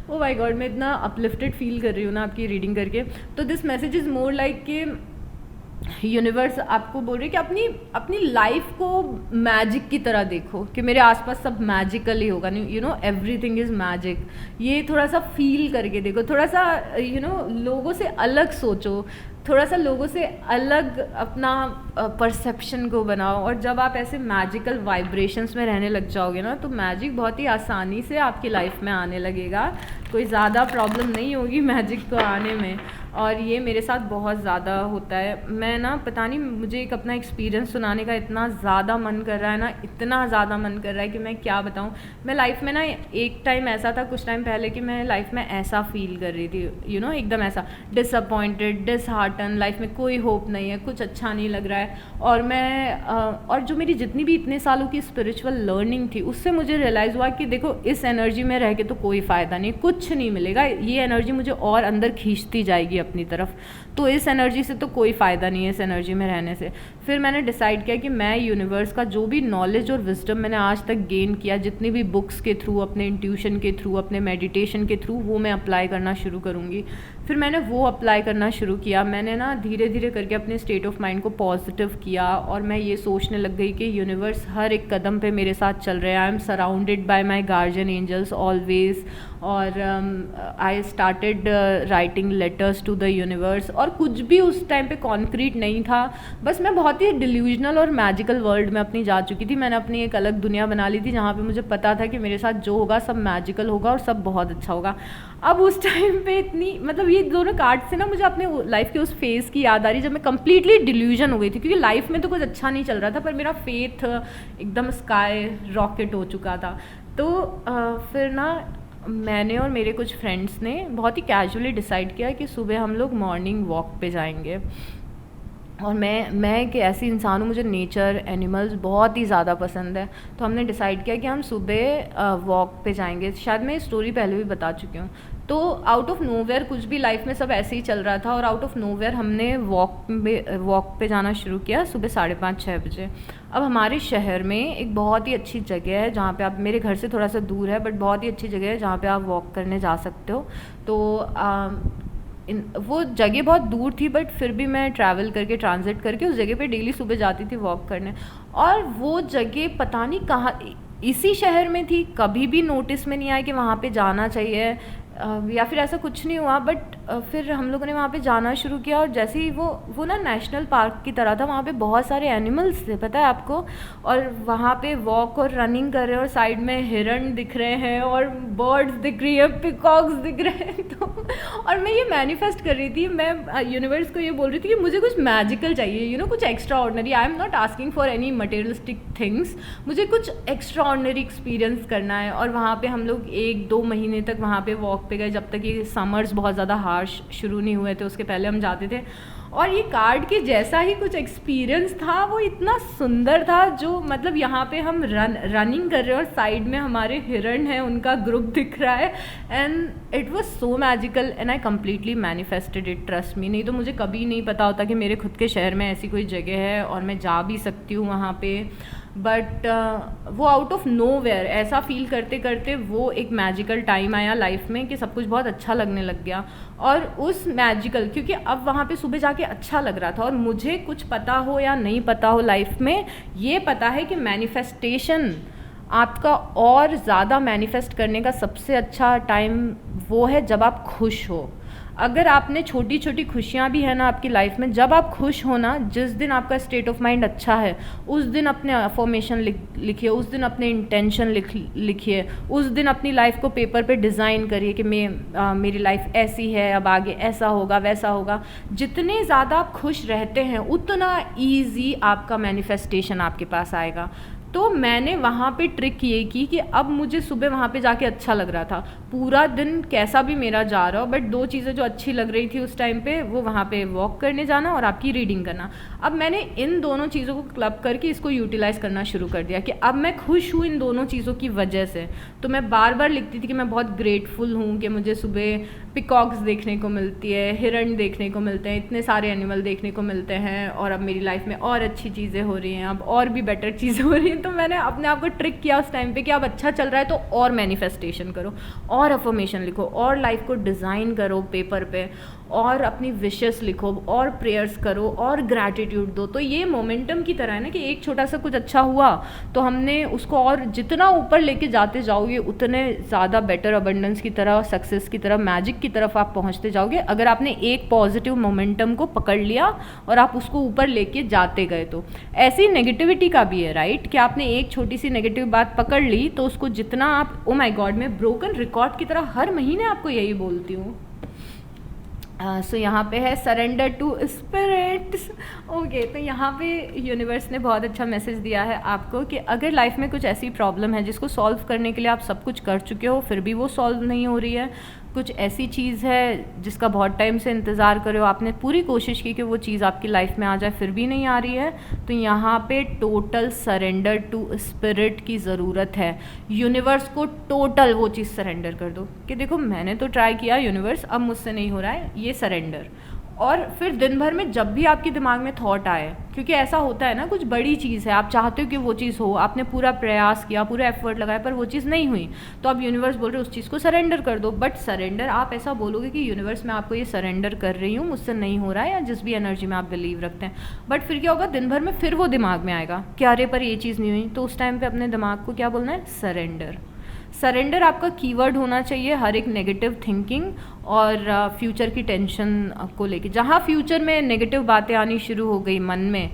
Speaker 1: ओ माय गॉड, मैं इतना अपलिफ्टेड फील कर रही हूँ ना आपकी रीडिंग करके। तो this message is more like कि यूनिवर्स आपको बोल रहे हैं कि अपनी लाइफ को मैजिक की तरह देखो, कि मेरे आसपास सब मैजिकल ही होगा, you know everything is magic. ये थोड़ा सा फील करके देखो, थोड़ा सा लोगों से अलग सोचो, थोड़ा सा लोगों से अलग अपना परसेप्शन को बनाओ। और जब आप ऐसे मैजिकल वाइब्रेशंस में रहने लग जाओगे ना, तो मैजिक बहुत ही आसानी से आपकी लाइफ में आने लगेगा। कोई ज़्यादा प्रॉब्लम नहीं होगी मैजिक को आने में। और ये मेरे साथ बहुत ज़्यादा होता है। मैं ना पता नहीं, मुझे एक अपना एक्सपीरियंस सुनाने का इतना ज़्यादा मन कर रहा है ना, इतना ज़्यादा मन कर रहा है कि मैं क्या बताऊँ। मैं लाइफ में ना एक टाइम ऐसा था कुछ टाइम पहले कि मैं लाइफ में ऐसा फील कर रही थी, एकदम ऐसा डिसअपॉइंटेड, डिसहार्टन, लाइफ में कोई होप नहीं है, कुछ अच्छा नहीं लग रहा है। और जो मेरी जितनी भी इतने सालों की स्पिरिचुअल लर्निंग थी, उससे मुझे रियलाइज़ हुआ कि देखो इस एनर्जी में रह के तो कोई फ़ायदा नहीं, कुछ नहीं मिलेगा। ये एनर्जी मुझे और अंदर खींचती जाएगी अपनी तरफ, तो इस एनर्जी से तो कोई फ़ायदा नहीं है, इस एनर्जी में रहने से। फिर मैंने डिसाइड किया कि मैं यूनिवर्स का जो भी नॉलेज और विजडम मैंने आज तक गेन किया, जितनी भी बुक्स के थ्रू, अपने इंट्यूशन के थ्रू, अपने मेडिटेशन के थ्रू, वो मैं अप्लाई करना शुरू करूँगी। फिर मैंने वो अप्लाई करना शुरू किया। मैंने ना धीरे धीरे करके अपने स्टेट ऑफ माइंड को पॉजिटिव किया, और मैं ये सोचने लग गई कि यूनिवर्स हर एक कदम पे मेरे साथ चल रहे हैं। I am surrounded by my guardian angels always. और I started writing letters to the universe. और कुछ भी उस टाइम पे कॉन्क्रीट नहीं था, बस मैं बहुत ही डिल्यूजनल और मैजिकल वर्ल्ड में अपनी जा चुकी थी। मैंने अपनी एक अलग दुनिया बना ली थी, जहाँ पे मुझे पता था कि मेरे साथ जो होगा सब मैजिकल होगा और सब बहुत अच्छा होगा। अब उस टाइम पे इतनी, मतलब ये दोनों कार्ड से ना मुझे अपने लाइफ के उस फेज़ की याद आ रही जब मैं कम्प्लीटली डिल्यूजन हो गई थी, क्योंकि लाइफ में तो कुछ अच्छा नहीं चल रहा था, पर मेरा फेथ एकदम स्काई रॉकेट हो चुका था। तो फिर ना मैंने और मेरे कुछ फ्रेंड्स ने बहुत ही कैजुअली डिसाइड किया कि सुबह हम लोग मॉर्निंग वॉक पे जाएंगे। और मैं एक ऐसी इंसान हूँ, मुझे नेचर, एनिमल्स बहुत ही ज़्यादा पसंद है। तो हमने डिसाइड किया कि हम सुबह वॉक पे जाएंगे। शायद मैं स्टोरी पहले भी बता चुकी हूँ। तो आउट ऑफ नोवेयर, कुछ भी लाइफ में सब ऐसे ही चल रहा था, और आउट ऑफ नोवेयर हमने वॉक पे जाना शुरू किया सुबह 5:30-6 बजे। अब हमारे शहर में एक बहुत ही अच्छी जगह है, जहाँ पे आप, मेरे घर से थोड़ा सा दूर है बट बहुत ही अच्छी जगह है जहाँ पे आप वॉक करने जा सकते हो। तो वो जगह बहुत दूर थी, बट फिर भी मैं ट्रैवल करके, ट्रांजिट करके उस जगह पे डेली सुबह जाती थी वॉक करने। और वो जगह पता नहीं कहाँ, इसी शहर में थी, कभी भी नोटिस में नहीं आया कि वहाँ पे जाना चाहिए, या फिर ऐसा कुछ नहीं हुआ। बट फिर हम लोगों ने वहाँ पे जाना शुरू किया, और जैसे ही वो ना नेशनल पार्क की तरह था, वहाँ पे बहुत सारे एनिमल्स थे, पता है आपको। और वहाँ पे वॉक और रनिंग कर रहे हैं, और साइड में हिरण दिख रहे हैं, और बर्ड्स दिख रही है, पिकॉक्स दिख रहे हैं। तो और मैं ये मैनिफेस्ट कर रही थी, मैं यूनिवर्स को ये बोल रही थी कि मुझे कुछ मैजिकल चाहिए, कुछ extra ordinary. I am not asking for any materialistic things, मुझे कुछ एक्स्ट्रा ऑर्डिनरी एक्सपीरियंस करना है। और वहाँ पे हम लोग 1-2 महीने तक वहाँ पे वॉक पे गए, जब तक ये समर्स बहुत ज़्यादा हार्श शुरू नहीं हुए थे, उसके पहले हम जाते थे। और ये कार्ड के जैसा ही कुछ एक्सपीरियंस था, वो इतना सुंदर था, जो मतलब यहाँ पे हम रनिंग कर रहे हैं और साइड में हमारे हिरण हैं, उनका ग्रुप दिख रहा है, and it was so magical and I completely manifested it, trust me. नहीं तो मुझे कभी नहीं पता होता कि मेरे खुद के शहर में ऐसी कोई जगह है और मैं जा भी सकती हूँ वहाँ पे। बट वो आउट ऑफ नोवेयर ऐसा फील करते करते वो एक मैजिकल टाइम आया लाइफ में कि सब कुछ बहुत अच्छा लगने लग गया। और उस मैजिकल, क्योंकि अब वहाँ पे सुबह जाके अच्छा लग रहा था, और मुझे कुछ पता हो या नहीं पता हो लाइफ में, ये पता है कि मैनिफेस्टेशन आपका और ज़्यादा मैनिफेस्ट करने का सबसे अच्छा टाइम वो है जब आप खुश हो। अगर आपने छोटी छोटी खुशियाँ भी है ना आपकी लाइफ में, जब आप खुश हो ना, जिस दिन आपका स्टेट ऑफ माइंड अच्छा है, उस दिन अपने अफर्मेशन लिखिए, उस दिन अपने इंटेंशन लिखिए, उस दिन अपनी लाइफ को पेपर पे डिज़ाइन करिए कि मेरी लाइफ ऐसी है, अब आगे ऐसा होगा वैसा होगा। जितने ज़्यादा आप खुश रहते हैं उतना ईजी आपका मैनिफेस्टेशन आपके पास आएगा। तो मैंने वहाँ पे ट्रिक ये की कि अब मुझे सुबह वहाँ पे जाके अच्छा लग रहा था, पूरा दिन कैसा भी मेरा जा रहा हो, बट दो चीज़ें जो अच्छी लग रही थी उस टाइम पे, वो वहाँ पे वॉक करने जाना और आपकी रीडिंग करना। अब मैंने इन दोनों चीज़ों को क्लब करके इसको यूटिलाइज़ करना शुरू कर दिया कि अब मैं खुश हूँ इन दोनों चीज़ों की वजह से। तो मैं बार बार लिखती थी कि मैं बहुत ग्रेटफुल हूँ कि मुझे सुबह पिकॉक्स देखने को मिलती है, हिरण देखने को मिलते हैं, इतने सारे एनिमल देखने को मिलते हैं, और अब मेरी लाइफ में और अच्छी चीज़ें हो रही हैं, अब और भी बेटर चीज़ें हो रही हैं। तो मैंने अपने आप को ट्रिक किया उस टाइम पे कि अब अच्छा चल रहा है तो और मैनिफेस्टेशन करो, और अफर्मेशन लिखो, और लाइफ को डिज़ाइन करो पेपर पे, और अपनी विशेस लिखो, और प्रेयर्स करो, और ग्रैटिट्यूड दो। तो ये मोमेंटम की तरह है ना कि एक छोटा सा कुछ अच्छा हुआ तो हमने उसको और जितना ऊपर लेके जाते जाओगे उतने ज़्यादा बेटर अबंडेंस की तरह, सक्सेस की तरह, मैजिक की तरफ आप पहुंचते जाओगे। अगर आपने एक पॉजिटिव मोमेंटम को पकड़ लिया और आप उसको ऊपर लेके जाते गए। तो ऐसी नेगेटिविटी का भी है, राइट, कि आपने एक छोटी सी नेगेटिव बात पकड़ ली तो उसको जितना आप, ओ माय गॉड, मैं ब्रोकन रिकॉर्ड की तरह हर महीने आपको यही बोलती हूँ। सो यहाँ पे है सरेंडर टू स्पिरिट्स। ओके, तो यहाँ पे यूनिवर्स ने बहुत अच्छा मैसेज दिया है आपको कि अगर लाइफ में कुछ ऐसी प्रॉब्लम है जिसको सॉल्व करने के लिए आप सब कुछ कर चुके हो फिर भी वो सॉल्व नहीं हो रही है, कुछ ऐसी चीज़ है जिसका बहुत टाइम से इंतज़ार कर रहे हो, आपने पूरी कोशिश की कि वो चीज़ आपकी लाइफ में आ जाए फिर भी नहीं आ रही है, तो यहाँ पे टोटल सरेंडर टू स्पिरिट की ज़रूरत है। यूनिवर्स को टोटल वो चीज़ सरेंडर कर दो कि देखो मैंने तो ट्राई किया यूनिवर्स, अब मुझसे नहीं हो रहा है, ये सरेंडर। और फिर दिन भर में जब भी आपके दिमाग में थॉट आए, क्योंकि ऐसा होता है ना, कुछ बड़ी चीज़ है, आप चाहते हो कि वो चीज़ हो, आपने पूरा प्रयास किया, पूरा एफर्ट लगाया, पर वो चीज़ नहीं हुई, तो अब यूनिवर्स बोल रहे उस चीज़ को सरेंडर कर दो। बट सरेंडर आप ऐसा बोलोगे कि यूनिवर्स मैं आपको ये सरेंडर कर रही हूँ, मुझसे नहीं हो रहा है, या जिस भी एनर्जी में आप बिलीव रखते हैं। बट फिर क्या होगा, दिन भर में फिर वो दिमाग में आएगा कि अरे पर ये चीज़ नहीं हुई, तो उस टाइम पर अपने दिमाग को क्या बोलना है, सरेंडर। सरेंडर आपका कीवर्ड होना चाहिए हर एक नेगेटिव थिंकिंग और फ्यूचर की टेंशन को लेके। जहाँ फ्यूचर में नेगेटिव बातें आनी शुरू हो गई मन में,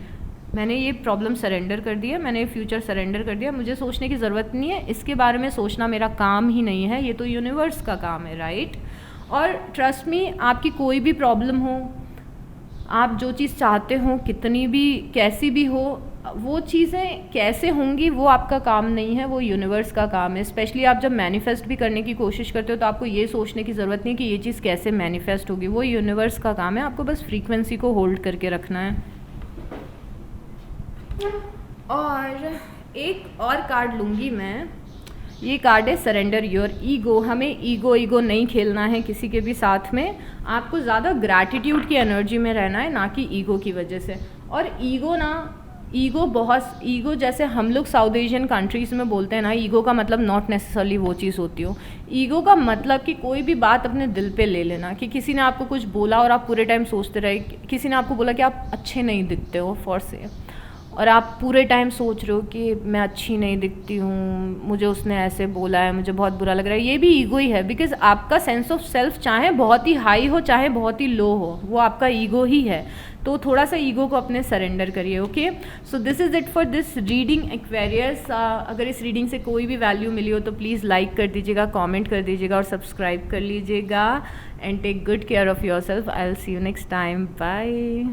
Speaker 1: मैंने ये प्रॉब्लम सरेंडर कर दिया, मैंने ये फ्यूचर सरेंडर कर दिया, मुझे सोचने की ज़रूरत नहीं है, इसके बारे में सोचना मेरा काम ही नहीं है, ये तो यूनिवर्स का काम है, राइट। और ट्रस्ट मी, आपकी कोई भी प्रॉब्लम हो, आप जो चीज़ चाहते हो, कितनी भी कैसी भी हो, वो चीज़ें कैसे होंगी वो आपका काम नहीं है, वो यूनिवर्स का काम है। स्पेशली आप जब मैनिफेस्ट भी करने की कोशिश करते हो तो आपको ये सोचने की ज़रूरत नहीं कि ये चीज़ कैसे मैनिफेस्ट होगी, वो यूनिवर्स का काम है, आपको बस फ्रीक्वेंसी को होल्ड करके रखना है। और एक और कार्ड लूँगी मैं, ये कार्ड है सरेंडर योर ईगो। हमें ईगो नहीं खेलना है किसी के भी साथ में, आपको ज़्यादा ग्रैटिट्यूड की एनर्जी में रहना है, ना कि ईगो की वजह से। और ईगो जैसे हम लोग साउथ एशियन कंट्रीज़ में बोलते हैं ना, ईगो का मतलब नॉट नेसेसरली वो चीज़ होती हो। ईगो का मतलब कि कोई भी बात अपने दिल पे ले लेना, कि किसी ने आपको कुछ बोला और आप पूरे टाइम सोचते रहे, किसी ने आपको बोला कि आप अच्छे नहीं दिखते हो फॉर से, और आप पूरे टाइम सोच रहे हो कि मैं अच्छी नहीं दिखती हूँ, मुझे उसने ऐसे बोला है, मुझे बहुत बुरा लग रहा है, ये भी ईगो ही है। बिकॉज आपका सेंस ऑफ सेल्फ चाहे बहुत ही हाई हो चाहे बहुत ही लो हो, वो आपका ईगो ही है। तो थोड़ा सा ईगो को अपने सरेंडर करिए। Okay, so this is it for this reading Aquarius. अगर इस रीडिंग से कोई भी वैल्यू मिली हो तो प्लीज़ लाइक कर दीजिएगा, कमेंट कर दीजिएगा और सब्सक्राइब कर लीजिएगा। And take good care of your self. I will see you next time. Bye.